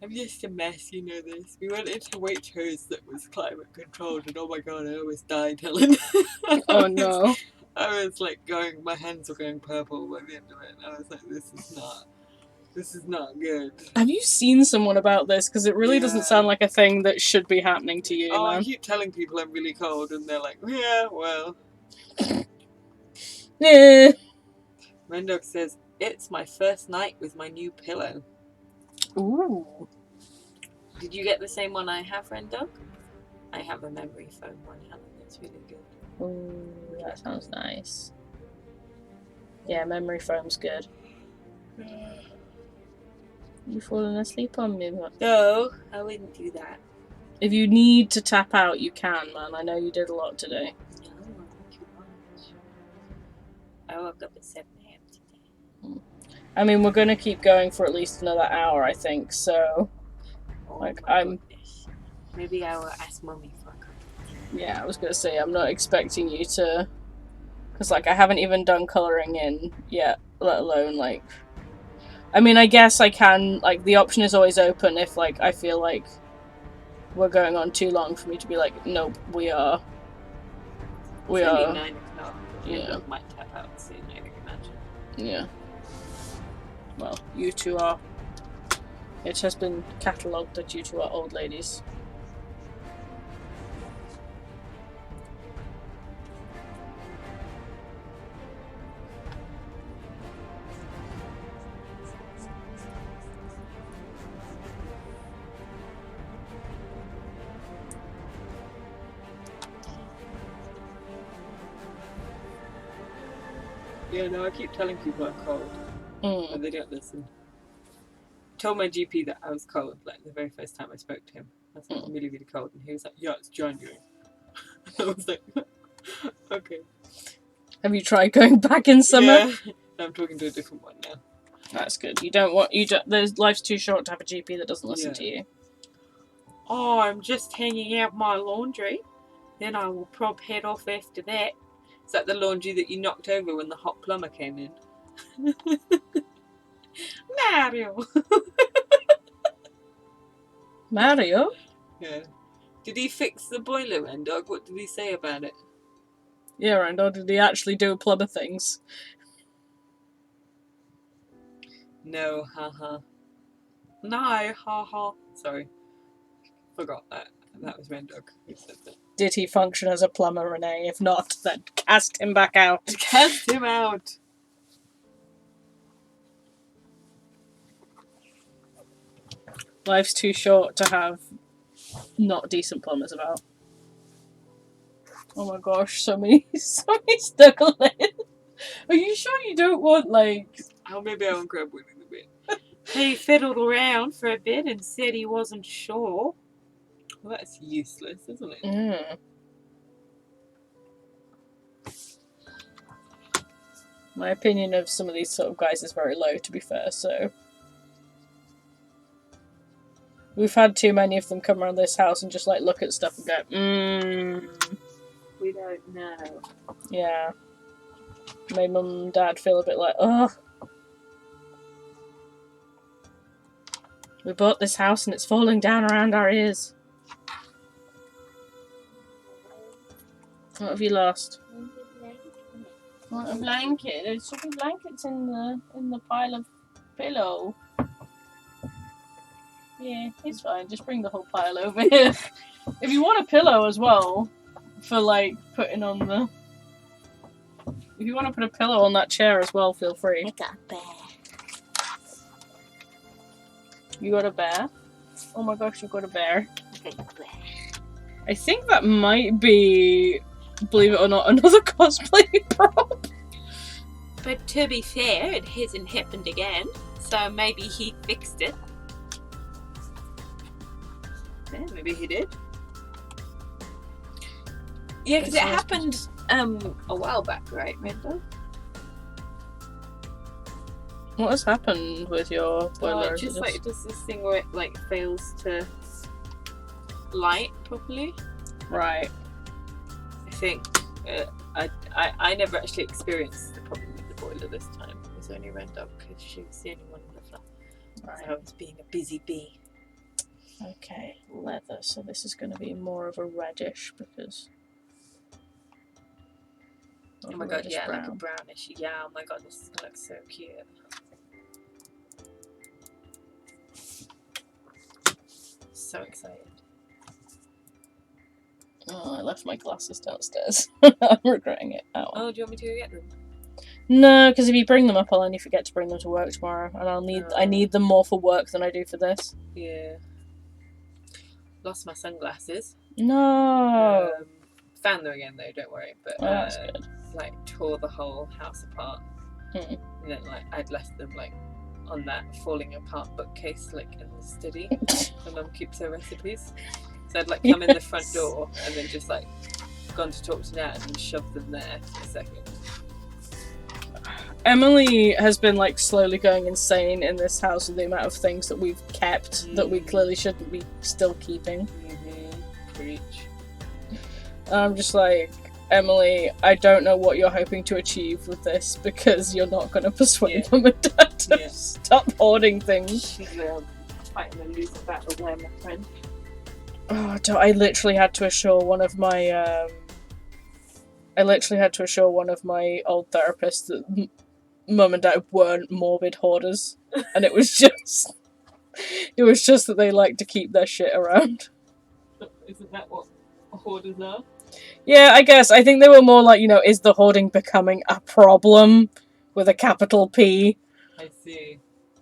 I'm just a mess, you know this. We went into Waitrose that was climate controlled and oh my god, I almost died, Helen. Oh no. I was like my hands were going purple by the end of it, and I was like, this is not good. Have you seen someone about this? Because it really doesn't sound like a thing that should be happening to you, man. I keep telling people I'm really cold, and they're like, yeah, well. Yeah. Rendog says, it's my first night with my new pillow. Ooh. Did you get the same one I have, Rendog? I have a memory foam one, Helen. It's really good. Ooh, that sounds nice. Yeah, memory foam's good. You falling asleep on me? No, I wouldn't do that. If you need to tap out, you can, man. I know you did a lot today. No, not too much. I woke up at 7 a.m. today. I mean, we're going to keep going for at least another hour, I think, so... Goodness. Maybe I will ask Mummy for a couple. Yeah, I was going to say, I'm not expecting you to... Because, like, I haven't even done colouring in yet, let alone, like... I mean, I guess I can, like, the option is always open if, like, I feel like we're going on too long for me to be like, nope, we are. It's only 9 o'clock. Yeah. Might tap out soon, I can imagine. Yeah. Well, you two are. It has been catalogued that you two are old ladies. Yeah, no, I keep telling people I'm cold. But they don't listen. Told my GP that I was cold, like the very first time I spoke to him. I was like, I'm really, really cold. And he was like, yeah, it's January. I was like, okay. Have you tried going back in summer? Yeah. I'm talking to a different one now. That's good. Life's too short to have a GP that doesn't listen to you. Oh, I'm just hanging out my laundry. Then I will head off after that. Is that the laundry that you knocked over when the hot plumber came in? Mario! Mario? Yeah. Did he fix the boiler, Rendog? What did he say about it? Yeah, Randall, did he actually do plumber things? No, haha. No, haha. Sorry. Forgot that. That was Rendog who said that. Did he function as a plumber, Renee? If not, then cast him back out. Cast him out! Life's too short to have not decent plumbers about. Oh my gosh, so many snuggling. Are you sure you don't want, like... Oh, maybe I won't grab one in a bit. He fiddled around for a bit and said he wasn't sure. Well, that's useless, isn't it? My opinion of some of these sort of guys is very low, to be fair, so... We've had too many of them come around this house and just, like, look at stuff and go, We don't know. Yeah. Made mum and dad feel a bit like, ugh. We bought this house and it's falling down around our ears. What have you lost? What, a blanket? There's some blankets in the pile of pillow. Yeah, it's fine. Just bring the whole pile over here. If you want a pillow as well, for like putting on the... If you want to put a pillow on that chair as well, feel free. I got a bear. You got a bear? Oh my gosh, you got a bear. I got a bear. I think that might be, believe it or not, another cosplay prop. But to be fair, it hasn't happened again, so maybe he fixed it. Yeah, maybe he did. Yeah, because it happened a while back, right, Randall? What has happened with your boiler? It just like does this thing where it like fails to light properly. Right. I think I never actually experienced the problem with the boiler this time. It was only Randall because she was the only one in the flat. Right. So I was being a busy bee. Okay, leather. So this is going to be more of a reddish because. Oh my god, yeah, brown. Like a brownish. Yeah, oh my god, this is gonna look so cute. So excited. Oh, I left my glasses downstairs. I'm regretting it. Oh, do you want me to go get them? No, because if you bring them up, I'll only forget to bring them to work tomorrow, and I need them more for work than I do for this. Yeah. Lost my sunglasses. No. Found them again though. Don't worry. But that's good. Like tore the whole house apart. And then like I'd left them like on that falling apart bookcase like in the study. My mum keeps her recipes. So I'd like come in the front door and then just like gone to talk to Nat and shoved them there for a second. Emily has been like slowly going insane in this house with the amount of things that we've kept that we clearly shouldn't be still keeping. Preach. I'm just like, Emily, I don't know what you're hoping to achieve with this because you're not going to persuade Mum and Dad to stop hoarding things. She's fighting a losing battle there, my friend. Oh, I literally had to assure one of my old therapists that Mum and Dad weren't morbid hoarders, and it was just that they like to keep their shit around. Isn't that what hoarders are? Yeah, I guess. I think they were more like, is the hoarding becoming a problem with a capital P? I see.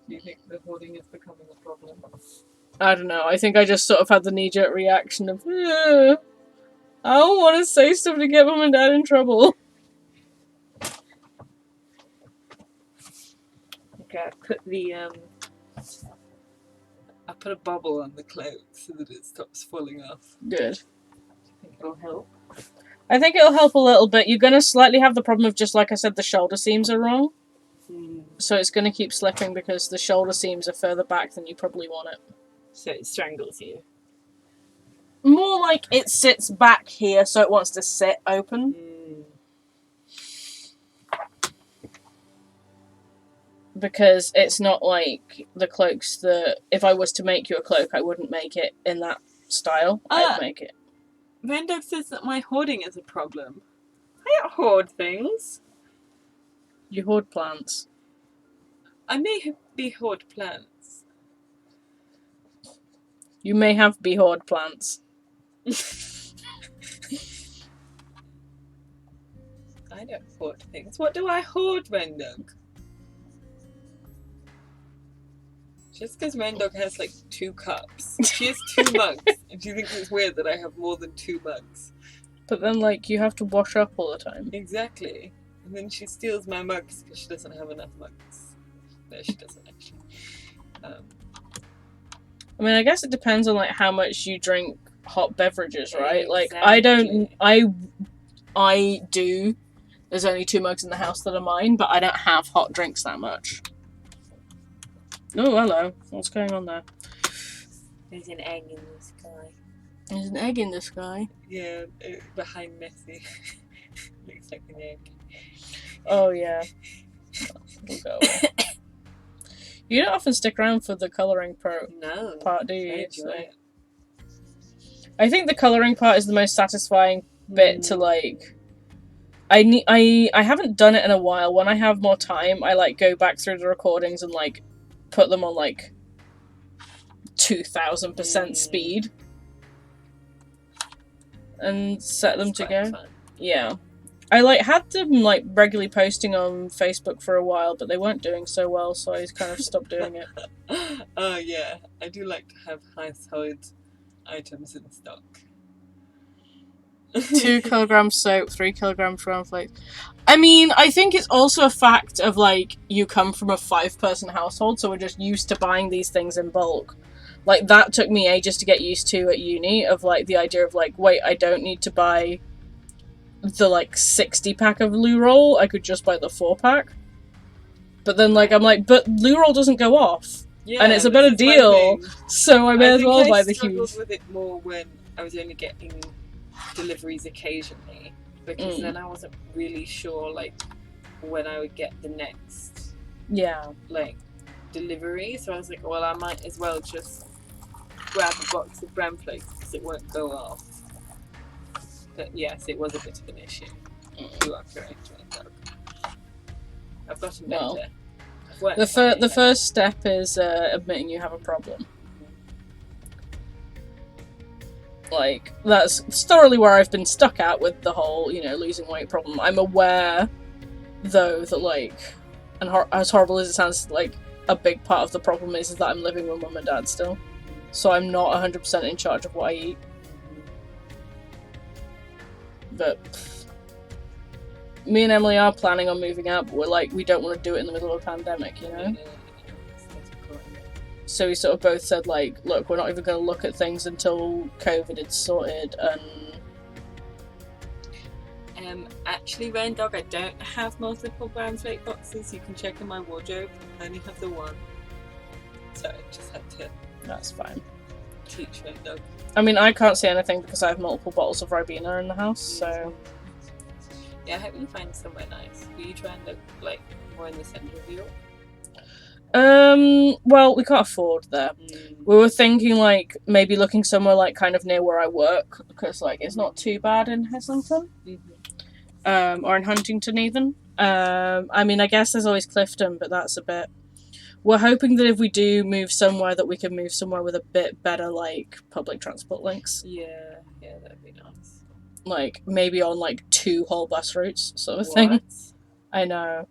Do you think the hoarding is becoming a problem? I don't know. I think I just sort of had the knee-jerk reaction of, I don't want to say stuff to get Mum and Dad in trouble. Okay, I put a bubble on the cloak so that it stops falling off. Good. I think it'll help. I think it'll help a little bit. You're going to slightly have the problem of, just like I said, the shoulder seams are wrong. So it's going to keep slipping because the shoulder seams are further back than you probably want it. So it strangles you. More like it sits back here, so it wants to sit open. Because it's not like the cloaks that... If I was to make you a cloak, I wouldn't make it in that style. I'd make it... Rendog says that my hoarding is a problem. I don't hoard things. You hoard plants. I may be hoard plants. You may have be hoard plants. I don't hoard things. What do I hoard, Rendog? Just because Rendog has like 2 cups. She has 2 mugs, and she thinks it's weird that I have more than 2 mugs. But then, like, you have to wash up all the time. Exactly. And then she steals my mugs because she doesn't have enough mugs. No, she doesn't actually. I mean, I guess it depends on, like, how much you drink hot beverages, right? Exactly. Like, I do. There's only 2 mugs in the house that are mine, but I don't have hot drinks that much. Oh, hello. What's going on there? There's an egg in the sky. There's an egg in the sky? Yeah, behind Nessie. Looks like an egg. Oh, yeah. We'll go away. You don't often stick around for the colouring part, do you? I think the colouring part is the most satisfying bit to, like... I haven't done it in a while. When I have more time, I, like, go back through the recordings and, like, put them on, like, 2,000% speed. And set them to go. Fun. Yeah. I, like, had them, like, regularly posting on Facebook for a while, but they weren't doing so well, so I kind of stopped doing it. Oh, yeah. I do like to have household items in stock. 2 kilograms soap, 3 kilograms cornflakes. I mean, I think it's also a fact of, like, you come from a 5-person household, so we're just used to buying these things in bulk. Like, that took me ages to get used to at uni, of, like, the idea of, like, wait, I don't need to buy the, like, 60-pack of loo roll, I could just buy the 4-pack. But then, like, I'm like, but loo roll doesn't go off. Yeah, and it's a better deal, so I may as well buy the huge. I struggled with it more when I was only getting deliveries occasionally, because then I wasn't really sure, like, when I would get the next like delivery, so I was like, well, I might as well just grab a box of bran flakes because it won't go off. But yes, it was a bit of an issue. You are correct. I've gotten better. Well, the first step is admitting you have a problem. Like, that's thoroughly where I've been stuck at with the whole, you know, losing weight problem. I'm aware, though, that, like, and as horrible as it sounds, like, a big part of the problem is that I'm living with mum and dad still. So I'm not 100% in charge of what I eat. But me and Emily are planning on moving out, but we're like, we don't want to do it in the middle of a pandemic, you know? So we sort of both said, like, look, we're not even going to look at things until COVID is sorted, and... Actually, Rendog, I don't have multiple bran flake boxes. You can check in my wardrobe. I only have the one. So I just had to... That's fine. Teach Rendog. I mean, I can't see anything because I have multiple bottles of Ribena in the house, so... Yeah, I hope you find somewhere nice. Will you try and look, like, more in the centre of York? Well, we can't afford there. We were thinking, like, maybe looking somewhere, like, kind of near where I work, because, like, it's not too bad in Heslington. Or in Huntington, even. I mean, I guess there's always Clifton, but that's a bit... We're hoping that if we do move somewhere, that we can move somewhere with a bit better, like, public transport links. Yeah, that'd be nice. Like, maybe on, like, 2 whole bus routes, sort of thing. I know.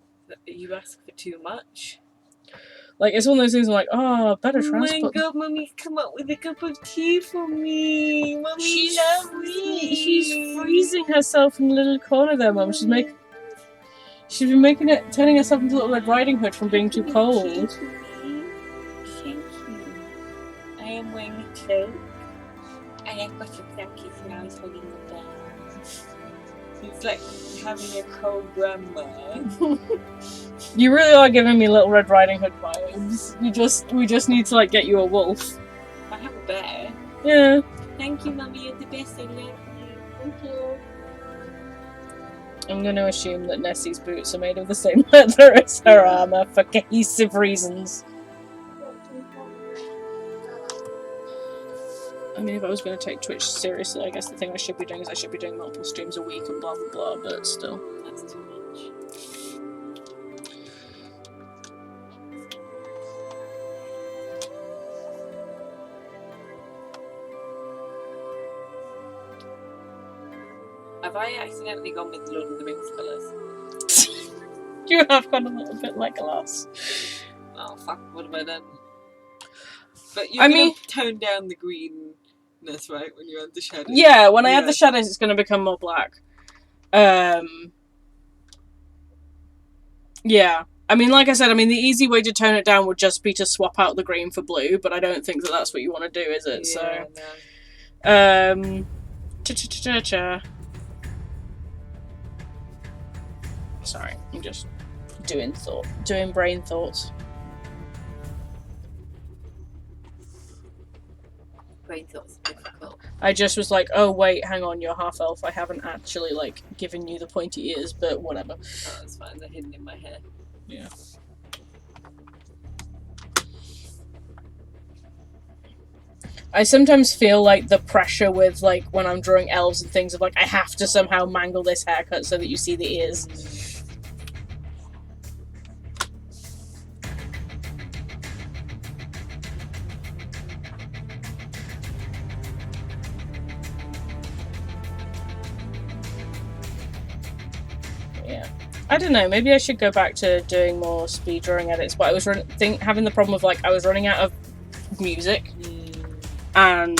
You ask for too much? Like, it's one of those things I'm like, oh, better transport. Oh my god, Mummy's come up with a cup of tea for me. Mummy, She's freezing herself in a little corner there, Mum. She's making... She's been turning herself into Little Red Riding Hood from being too cold. Thank you. I am wearing a cloak. And I've got some blankets and I was holding the bed. It's like having a cold grandma. You really are giving me Little Red Riding Hood vibes. We just need to like get you a wolf. I have a bear. Yeah. Thank you, Mummy. You're the best. I love you. Thank you. I'm going to assume that Nessie's boots are made of the same leather as her armour for cohesive reasons. I mean, if I was going to take Twitch seriously, I guess the thing I should be doing is I should be doing multiple streams a week and blah blah blah, but still. That's too much. Have I accidentally gone with Lord of the Rings colours? You have gone a little bit like Legolas. Oh fuck, what have I done? But you're gonna tone down the greenness, right, when you add the shadows? Yeah, when I add the shadows it's gonna become more black. Yeah. I mean, like I said, the easy way to tone it down would just be to swap out the green for blue, but I don't think that that's what you want to do, is it? Yeah, so, no. Sorry, I'm just doing brain thoughts. Brain thoughts are difficult. I just was like, oh wait, hang on, you're half elf. I haven't actually like given you the pointy ears, but whatever. Oh, that's fine. They're hidden in my hair. Yeah. I sometimes feel like the pressure with like when I'm drawing elves and things of like I have to somehow mangle this haircut so that you see the ears. Yeah. I don't know, maybe I should go back to doing more speed drawing edits, but I was having the problem of like I was running out of music and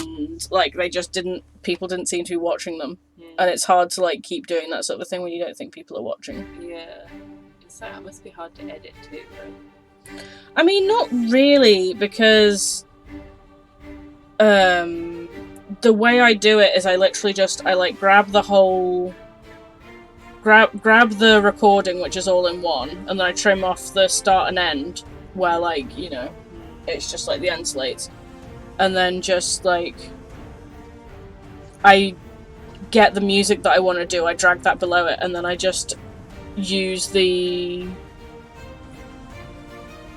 like people didn't seem to be watching them, and it's hard to like keep doing that sort of thing when you don't think people are watching. Yeah, so it must be hard to edit too, right? I mean, not really, because the way I do it is I literally just like grab the whole grab the recording, which is all in one, and then I trim off the start and end where like, you know, it's just like the end slates. And then just like I get the music that I want to do, I drag that below it, and then I just use the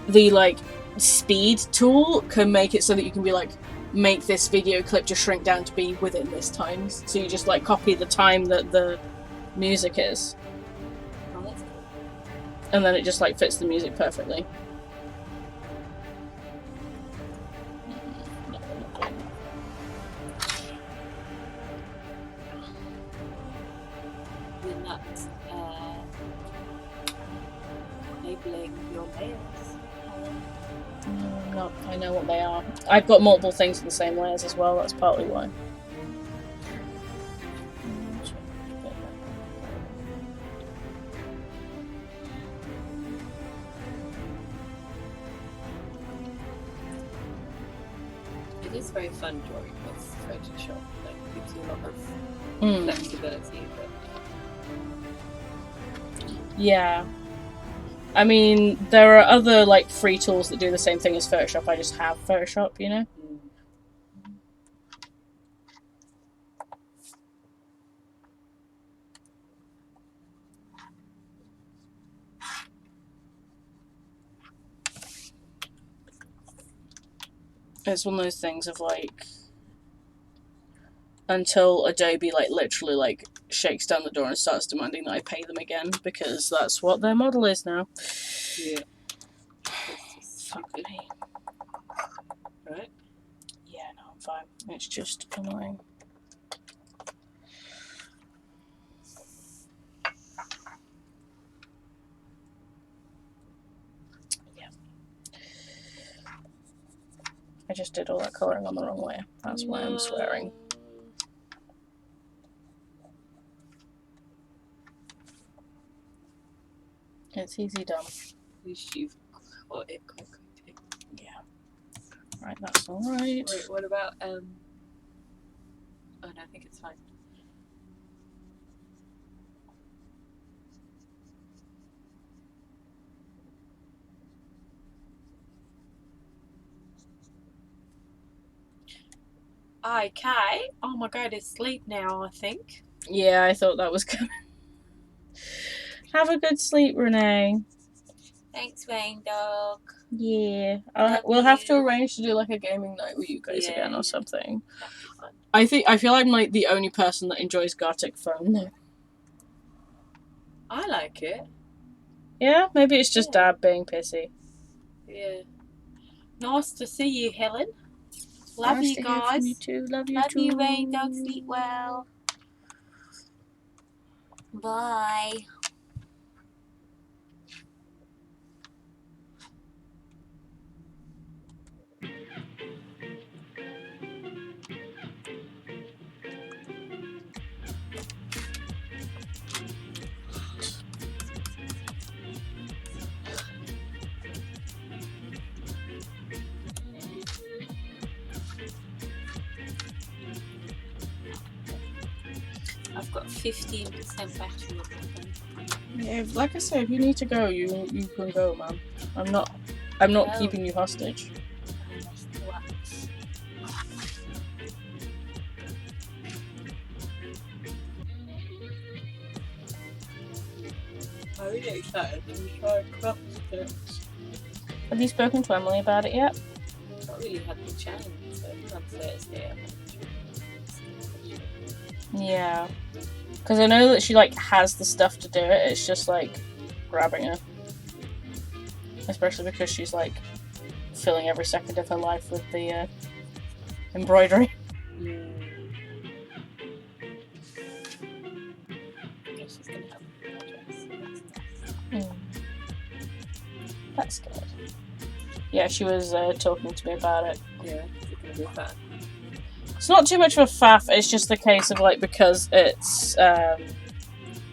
like speed tool can make it so that you can be like, make this video clip just shrink down to be within this time. So you just like copy the time that the music is. Oh, that's cool. And then it just like fits the music perfectly. Your layers. No, I know what they are. I've got multiple things with the same layers as well, that's partly why. It is very fun drawing with Photoshop. Like, gives you a lot of flexibility. But... yeah. I mean, there are other like free tools that do the same thing as Photoshop. I just have Photoshop, you know? It's one of those things of like, until Adobe like literally like shakes down the door and starts demanding that I pay them again, because that's what their model is now. Yeah. Fuck me. Right? Yeah, no, I'm fine. It's just annoying. Yeah. I just did all that colouring on the wrong way. That's why I'm swearing. It's easy done. At least you've got it quite quickly. Yeah. Right, that's alright. Wait, what about, oh no, I think it's fine. Okay. Oh my god, it's sleep now, I think. Yeah, I thought that was coming. Have a good sleep, Renee. Thanks, Rain Dog. Yeah. Love We'll have to you. arrange to do like a gaming night with you guys again Yeah. or something. That'd be fun. I feel I'm like the only person that enjoys Gartic phone though. I like it. Yeah, maybe it's just Yeah. Dad being pissy. Yeah. Nice to see you, Helen. Love Nice you to hear guys. from you too. Love you Love too. you, Rain Dog. Sleep well. Bye. I've got 15% battery on my phone. Yeah, like I said, if you need to go, you can go, man. I'm not No. keeping you hostage. I'm really excited to try craft sticks. Have you spoken to Emily about it yet? Not really had the chance, so on Thursday I'm Yeah. Because I know that she like has the stuff to do it. It's just like grabbing her. Especially because she's like filling every second of her life with the embroidery. Yeah. Yeah, she's gonna have a dress. That's good. Yeah, she was talking to me about it. Yeah, it's gonna be fun. It's not too much of a faff, it's just the case of like, because it's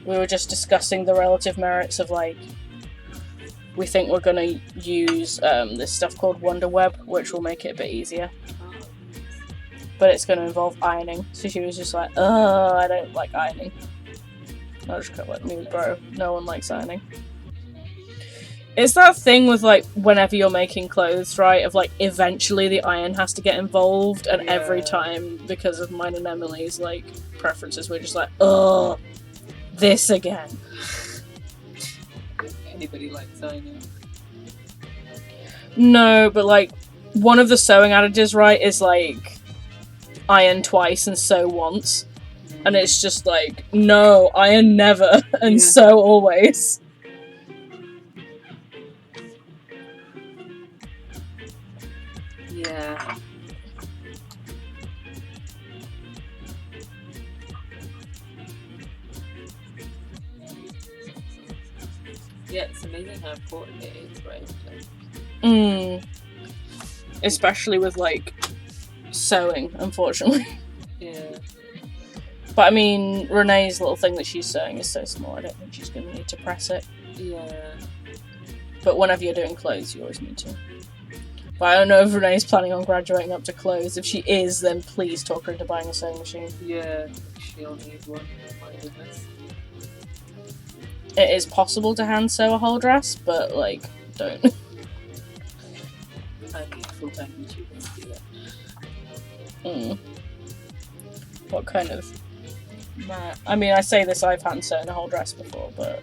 we were just discussing the relative merits of like, we think we're gonna use this stuff called Wonder Web, which will make it a bit easier. But it's gonna involve ironing. So she was just like, I don't like ironing. I just got like, me, bro. No one likes ironing. It's that thing with like whenever you're making clothes, right? Of like eventually the iron has to get involved, and every time, because of mine and Emily's like preferences, we're just like, this again. Anybody likes ironing? No, but like one of the sewing adages, right, is like iron twice and sew once, and it's just like, no, iron never and sew always. Yeah. Yeah, it's amazing how important it is, right? Especially with like sewing, unfortunately. Yeah. But I mean, Renee's little thing that she's sewing is so small, I don't think she's going to need to press it. Yeah. But whenever you're doing clothes, you always need to. But I don't know if Renee's planning on graduating up to clothes. If she is, then please talk her into buying a sewing machine. Yeah, she'll need one. My goodness. It is possible to hand sew a whole dress, but like, don't. I need full-time YouTubers to do that. What kind of... I mean, I say this, I've hand sewn a whole dress before, but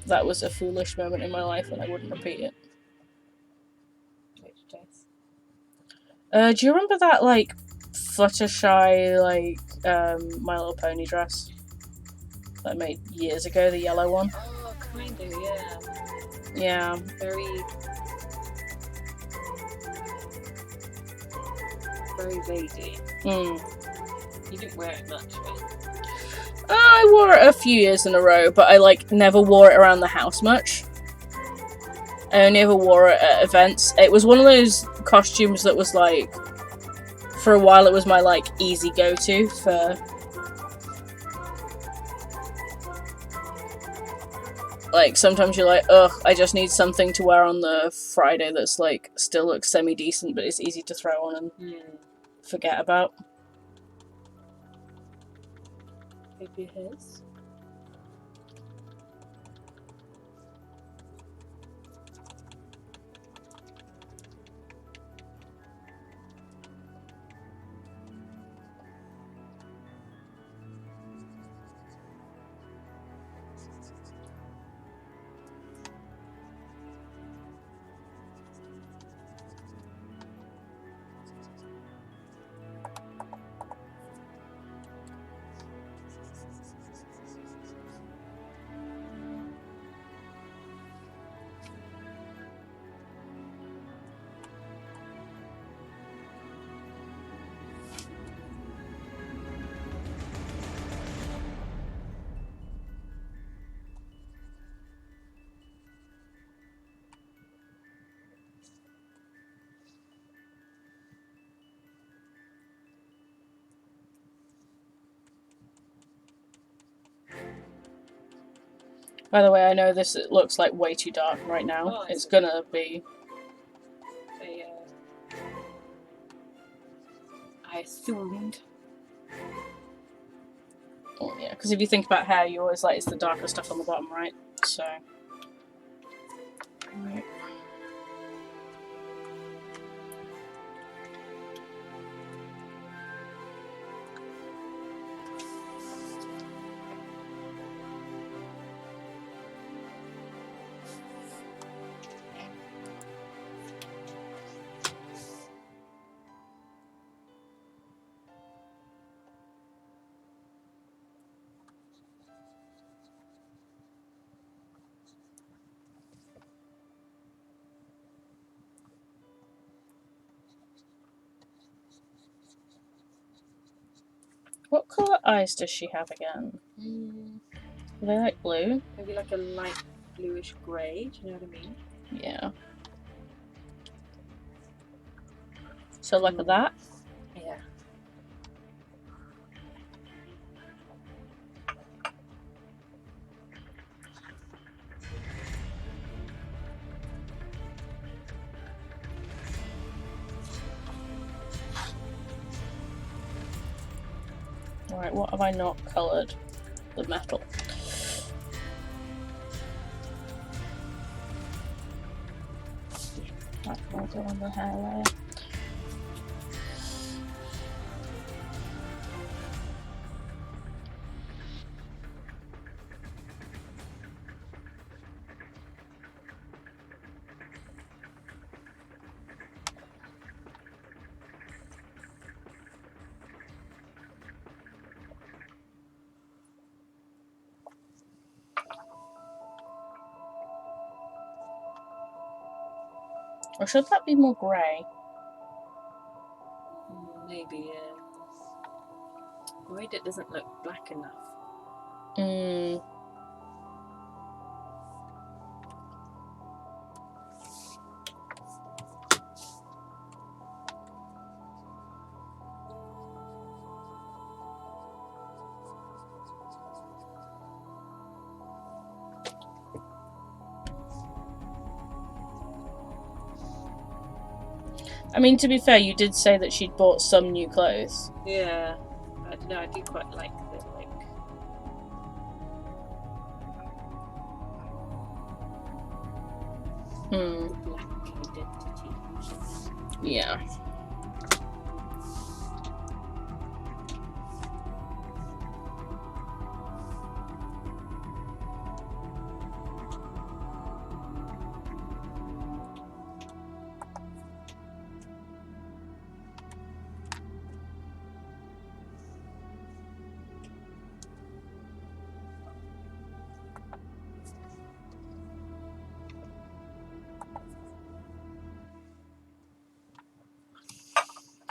that was a foolish moment in my life and I wouldn't repeat it. Which dress? Do you remember that, like, Fluttershy, like, My Little Pony dress that I made years ago, the yellow one? Oh, kind of, yeah. Yeah. Very lady. You didn't wear it much, right? I wore it a few years in a row, but I, like, never wore it around the house much. I only ever wore it at events. It was one of those costumes that was, like, for a while it was my, like, easy go-to for, Like, sometimes you're like, ugh, I just need something to wear on the Friday that's, like, still looks semi-decent, but it's easy to throw on and forget about. Maybe his. By the way, I know this looks like way too dark right now. Oh, it's gonna be. I assumed. Oh, yeah, because if you think about hair, you always like it's the darker stuff on the bottom, right? So. Right. What colour eyes does she have again? Are they like blue? Maybe like a light bluish grey, do you know what I mean? Yeah. So like that? Yeah. Alright, what have I not coloured? The metal. That can go on the hair layer. Or should that be more grey? Maybe, yeah. Worried it doesn't look black enough. I mean, to be fair, you did say that she'd bought some new clothes. Yeah. I don't know, I do quite like the, like... the black identity. Yeah.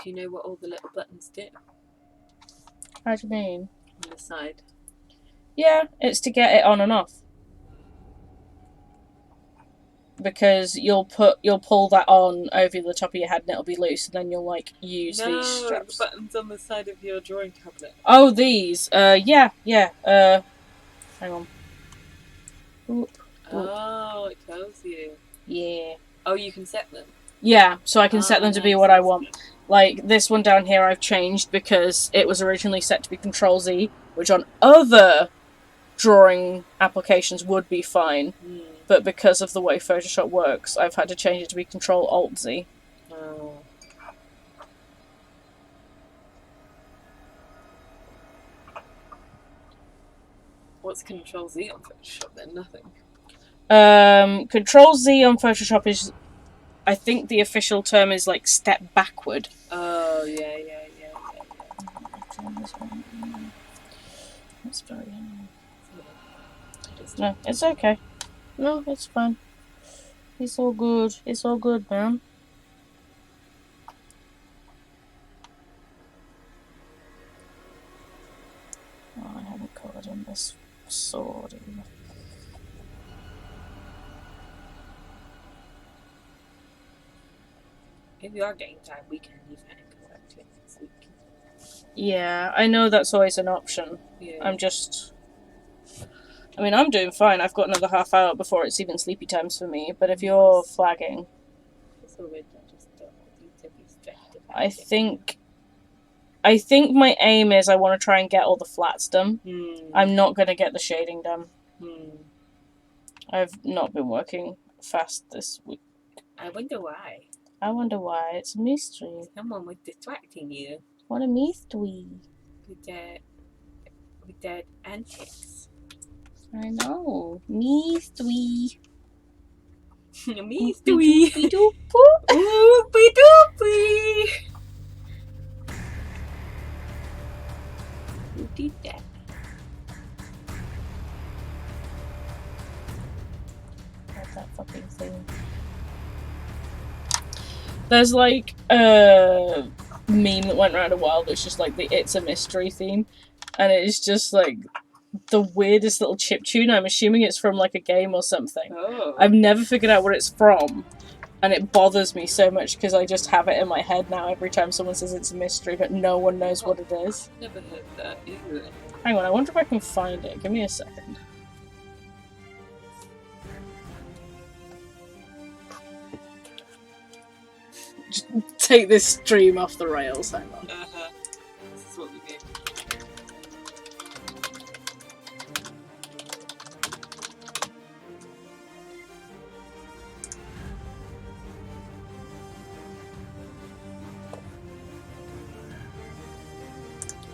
Do you know what all the little buttons do? How do you mean? On the side. Yeah, it's to get it on and off. Because you'll pull that on over the top of your head and it'll be loose, and then you'll like use these straps. The buttons on the side of your drawing tablet. Oh, these. Yeah. Hang on. Oop. Oh, it tells you. Yeah. Oh, you can set them. Yeah, so I can set them to be nice. what I want. Like, this one down here I've changed because it was originally set to be Control-Z, which on other drawing applications would be fine. But because of the way Photoshop works, I've had to change it to be Control-Alt-Z. Oh. What's Control-Z on Photoshop then? Nothing. Control-Z on Photoshop is, I think the official term is like step backward. Oh, yeah. That's very annoying. No, it's okay. No, it's fine. It's all good. It's all good, man. Oh, I haven't coloured in this sword either. If you are getting time, we can leave it and go back to it next week. Yeah, I know that's always an option. Yeah. I'm doing fine. I've got another half hour before it's even sleepy times for me, but if you're flagging... It's all good. I just don't want you to be stressed about I think my aim is I want to try and get all the flats done. it. I'm not going to get the shading done. Hmm. I've not been working fast this week. I wonder why. I wonder why. It's a mystery. Someone was distracting you What a mystery. with their antics. I know. Mystery. Mystery. Oopie-doopie. Oopie-doopie. Who did that? What's that fucking thing? There's like a meme that went around a while that's just like the It's a Mystery theme, and it's just like the weirdest little chiptune. I'm assuming it's from like a game or something. Oh. I've never figured out what it's from, and it bothers me so much because I just have it in my head now every time someone says it's a mystery, but no one knows what it is. Never heard that either. Hang on, I wonder if I can find it. Give me a second. Just take this stream off the rails. Hang on. This is what we do.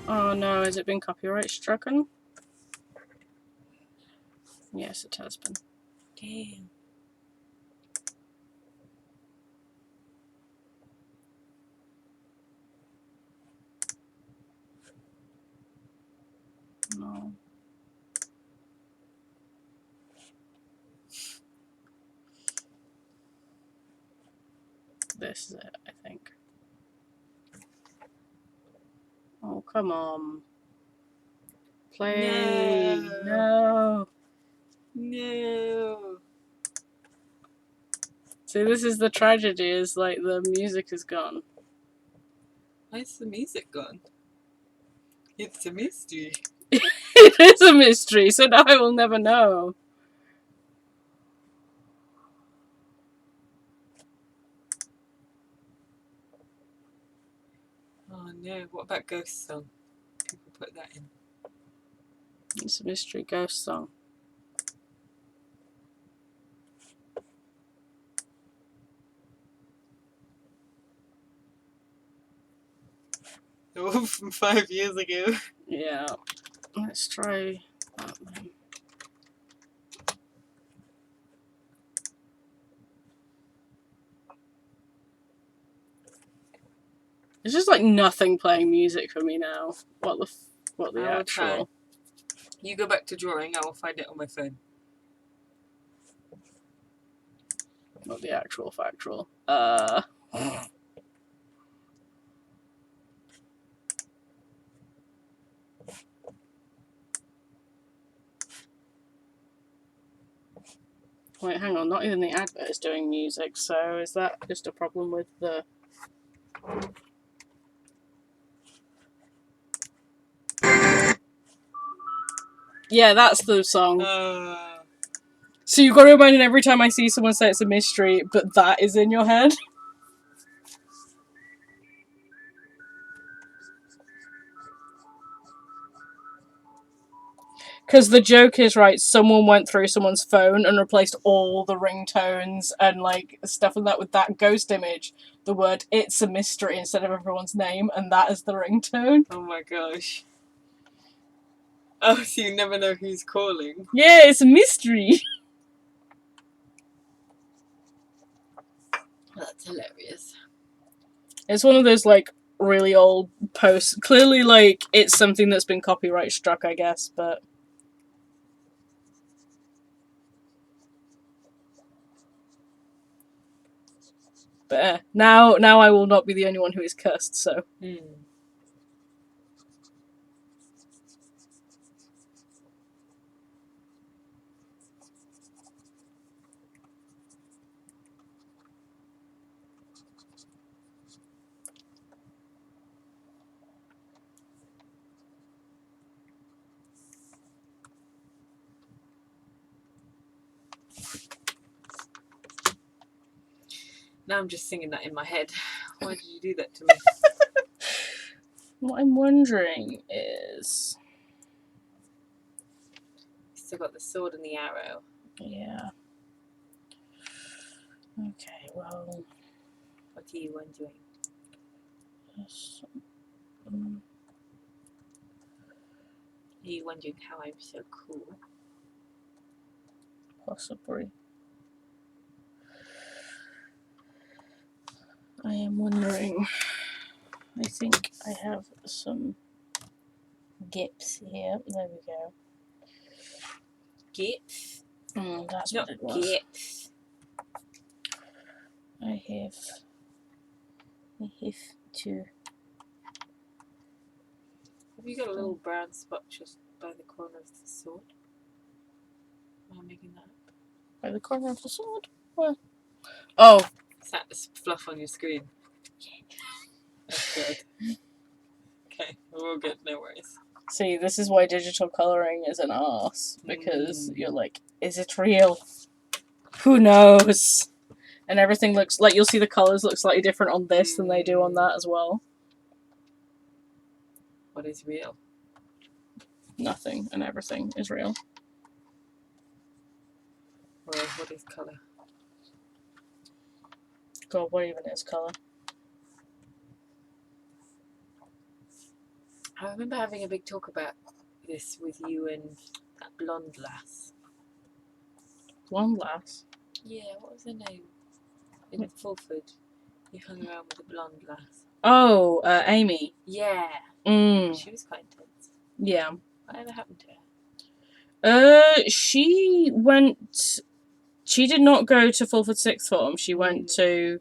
Oh no, has it been copyright stricken? Yes, it has been. Damn. No. This is it, I think. Oh, come on. Play. No. No. See, this is the tragedy, is like the music is gone. Why's the music gone? It's a mystery. It is a mystery, so now I will never know. Oh no, what about Ghost Song? People put that in. It's a mystery ghost song. Oh, from 5 years ago. Yeah. Let's try that one. It's just like nothing playing music for me now. What the I will actual? try. You go back to drawing, I will find it on my phone. Not the actual factual. Wait, hang on. Not even the advert is doing music, so is that just a problem with the... Yeah, that's the song. So you've got to imagine every time I see someone say it's a mystery, but that is in your head. Because the joke is, right, someone went through someone's phone and replaced all the ringtones and, like, stuff like that with that ghost image. The word "it's a mystery" instead of everyone's name, and that is the ringtone. Oh my gosh. Oh, so you never know who's calling. Yeah, it's a mystery. That's hilarious. It's one of those, like, really old posts. Clearly, like, it's something that's been copyright struck, I guess, but... But now I will not be the only one who is cursed, so... Now I'm just singing that in my head. Why did you do that to me? What I'm wondering is... Still got the sword and the arrow. Yeah. Okay, well... What are you wondering? Are you wondering how I'm so cool? Possibly. I am wondering... I think I have some gips here. There we go. Gips? That's Not what it was. gips. I have to... Have you got a little brown spot just by the corner of the sword? Am I making that up? By the corner of the sword? Where? Oh! Is that the fluff on your screen? That's good. Okay, we'll get no worries. See, this is why digital colouring is an arse. Because you're like, is it real? Who knows? And everything looks like, you'll see the colours look slightly different on this than they do on that as well. What is real? Nothing and everything is real. Well, what is colour? God, what even is colour? I remember having a big talk about this with you and that blonde lass. Blonde lass? Yeah, what was her name? In Fulford. You hung around with a blonde lass. Oh, Amy. Yeah. Mm. She was quite intense. Yeah. Whatever happened to her? She went... She did not go to Fulford Sixth Form. She went to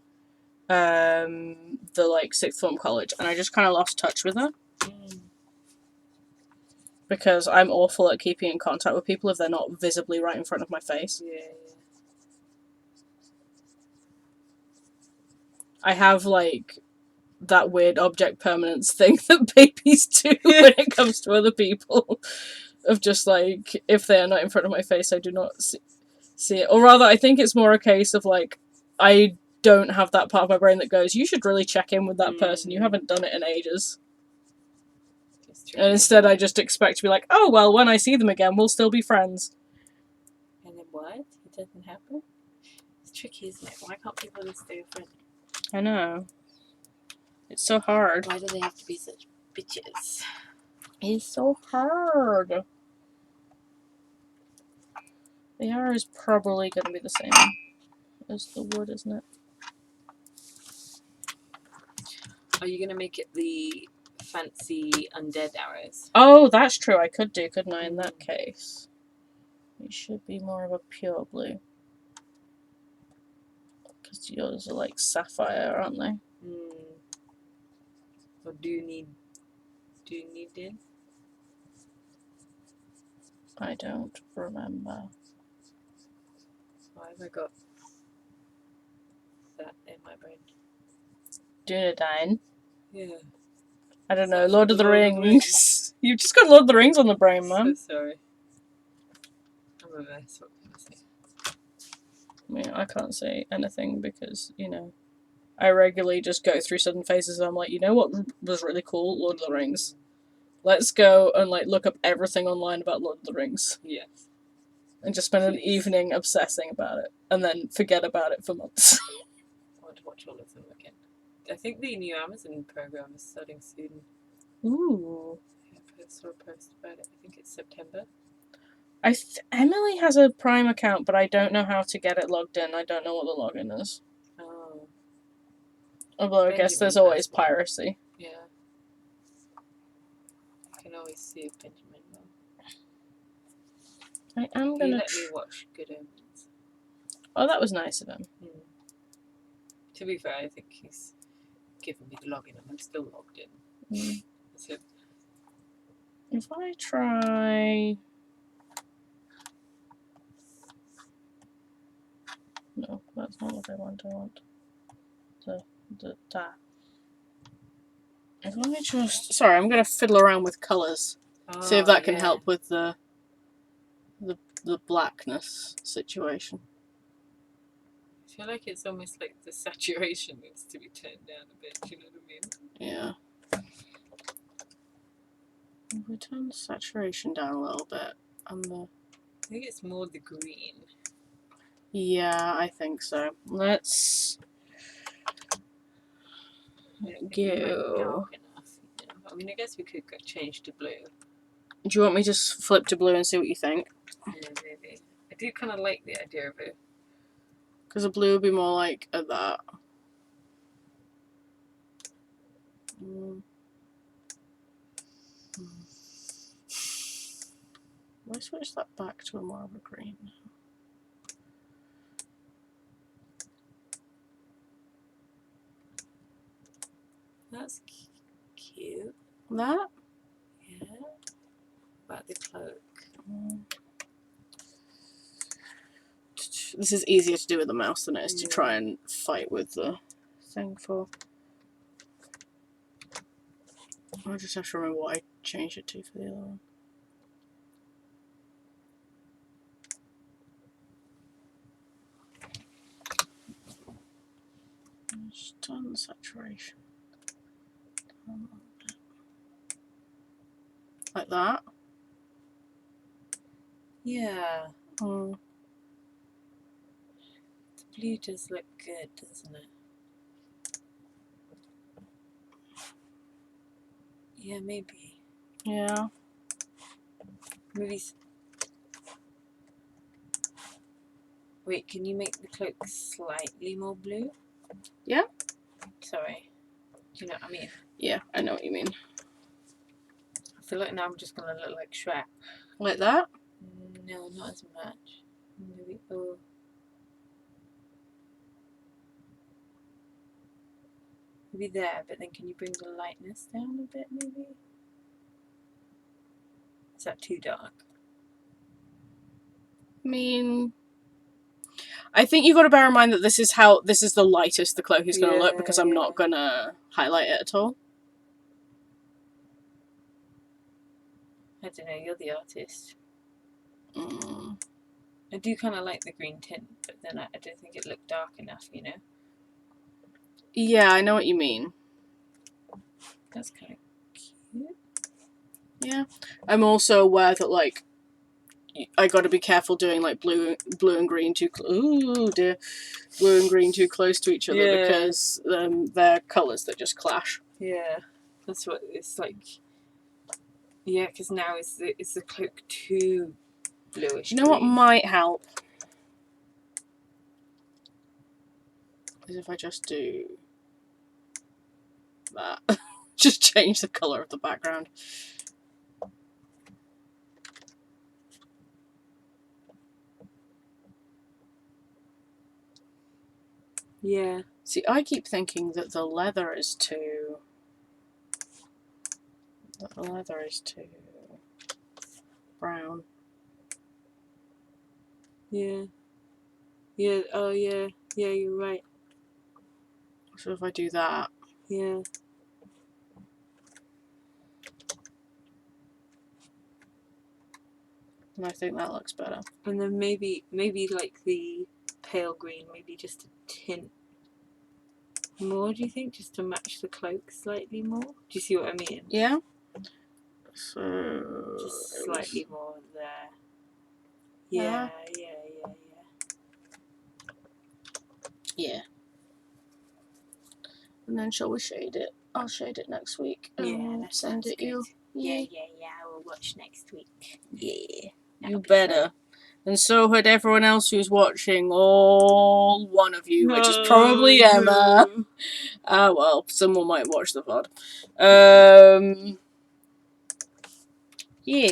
the, like, Sixth Form college, and I just kind of lost touch with her. Because I'm awful at keeping in contact with people if they're not visibly right in front of my face. Yeah. I have, like, that weird object permanence thing that babies do when it comes to other people. Of just, like, if they are not in front of my face, I do not see it. Or rather, I think it's more a case of, like, I don't have that part of my brain that goes, you should really check in with that person. You haven't done it in ages. And instead I just expect to be like, oh, well, when I see them again, we'll still be friends. And then what? It doesn't happen? It's tricky, isn't it? Why can't people just stay a friend? I know. It's so hard. Why do they have to be such bitches? It's so hard. The R is probably going to be the same as the wood, isn't it? Are you going to make it the fancy undead arrows? Oh, that's true. I could do, couldn't I, in that case? It should be more of a pure blue. Because yours are like sapphire, aren't they? Or do you need it? I don't remember. Why have I got that in my brain? Dunedain? Yeah. I don't know, Lord of the Rings. You've just got Lord of the Rings on the brain, man. So sorry. I'm a mess. What can I say? I mean, I can't say anything because, you know, I regularly just go through sudden phases and I'm like, you know what was really cool? Lord of the Rings. Let's go and, like, look up everything online about Lord of the Rings. Yes. And just spend an evening obsessing about it. And then forget about it for months. I want to watch all of them again. I think the new Amazon program is starting soon. Ooh. I saw a post about it. I think it's September. Emily has a Prime account, but I don't know how to get it logged in. I don't know what the login is. Oh. Although I guess there's always piracy. Yeah. I can always see if Benjamin will. I am gonna. He let me watch Good Omens. Oh, that was nice of him. To be fair, I think he's given me the login and I'm still logged in. So, if I try. No, that's not what I want. I want that. If I just. Sorry, I'm gonna fiddle around with colours. See if that can help with the blackness situation. I feel like it's almost like the saturation needs to be turned down a bit, do you know what I mean? Yeah. If we turn the saturation down a little bit, and I think it's more the green. Yeah, I think so. Let's go. I mean, I guess we could change to blue. Do you want me to just flip to blue and see what you think? Yeah, maybe. I do kind of like the idea of it. Because a blue would be more like that. Why switch that back to a more of a green? That's cute. That? Yeah. About the cloak. This is easier to do with the mouse than it is to try and fight with the thing for. I just have to remember what I changed it to for the other one. Just turn the saturation. Like that? Yeah. Mm. The blue does look good, doesn't it? Yeah, maybe. Yeah. Maybe. Wait, can you make the cloak slightly more blue? Yeah. Sorry. Do you know what I mean? Yeah, I know what you mean. I feel like now I'm just gonna look like Shrek. Like that? No, not as much. Maybe. Oh. Maybe there, but then can you bring the lightness down a bit, maybe? Is that too dark? I mean, I think you've got to bear in mind that this is the lightest the cloak is going to look, because I'm not going to highlight it at all. I don't know, you're the artist. I do kind of like the green tint, but then I don't think it looked dark enough, you know? Yeah, I know what you mean. That's kind of cute. Yeah. I'm also aware that, like, I got to be careful doing, like, blue and green too blue and green too close to each other, because they're colours that just clash. Yeah, that's what it's like. Yeah, because now is the cloak too bluish. Do you know what might help? Is if I just do that. Just change the colour of the background. Yeah. See, I keep thinking that the leather is too brown. Yeah. Yeah. Oh, yeah. Yeah, you're right. So if I do that. Yeah. And I think that looks better. And then maybe like the pale green, maybe just a tint more, do you think? Just to match the cloak slightly more? Do you see what I mean? Yeah. So Just slightly more there. Yeah. Yeah. And then shall we shade it? I'll shade it next week and Yeah, that send sounds it you. good. Yeah, I will watch next week. Yeah. That'll You be better. fun. And so had everyone else who's watching, all one of you, which is probably Emma. Ah, well, someone might watch the VOD. Yeah.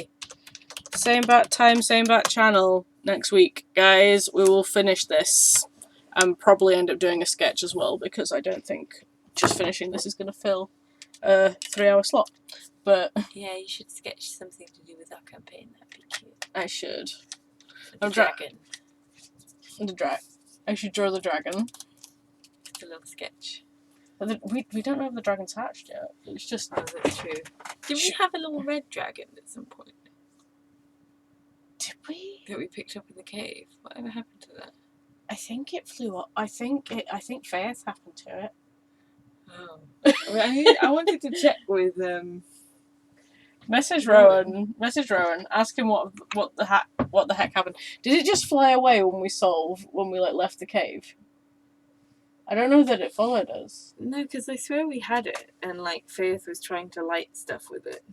Same bat time, same bat channel next week, guys. We will finish this and probably end up doing a sketch as well, because I don't think just finishing this is going to fill a 3-hour slot. But yeah, you should sketch something to do with our campaign. That'd be cute. I should. The dragon. I should draw the dragon. It's a little sketch. We don't know if the dragon's hatched yet. It's just... Oh, that's true. Did we have a little red dragon at some point? Did we? That we picked up in the cave. Whatever happened to that? I think it flew up. I think Faith happened to it. Oh. I wanted to check with Message Rowan. Ask him what the heck happened. Did it just fly away when we left the cave? I don't know that it followed us. No, because I swear we had it, and like Faith was trying to light stuff with it.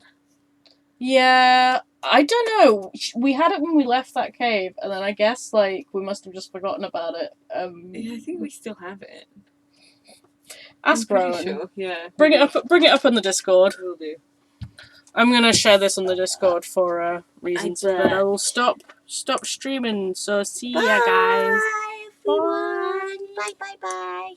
Yeah, I don't know. We had it when we left that cave, and then I guess like we must have just forgotten about it. Yeah, I think we still have it. Ask Rowan. Sure. Yeah. Bring it up on the Discord. Will do. I'm gonna share this on the Discord for reasons, but I will stop streaming. So see ya, guys. Bye, everyone. Bye.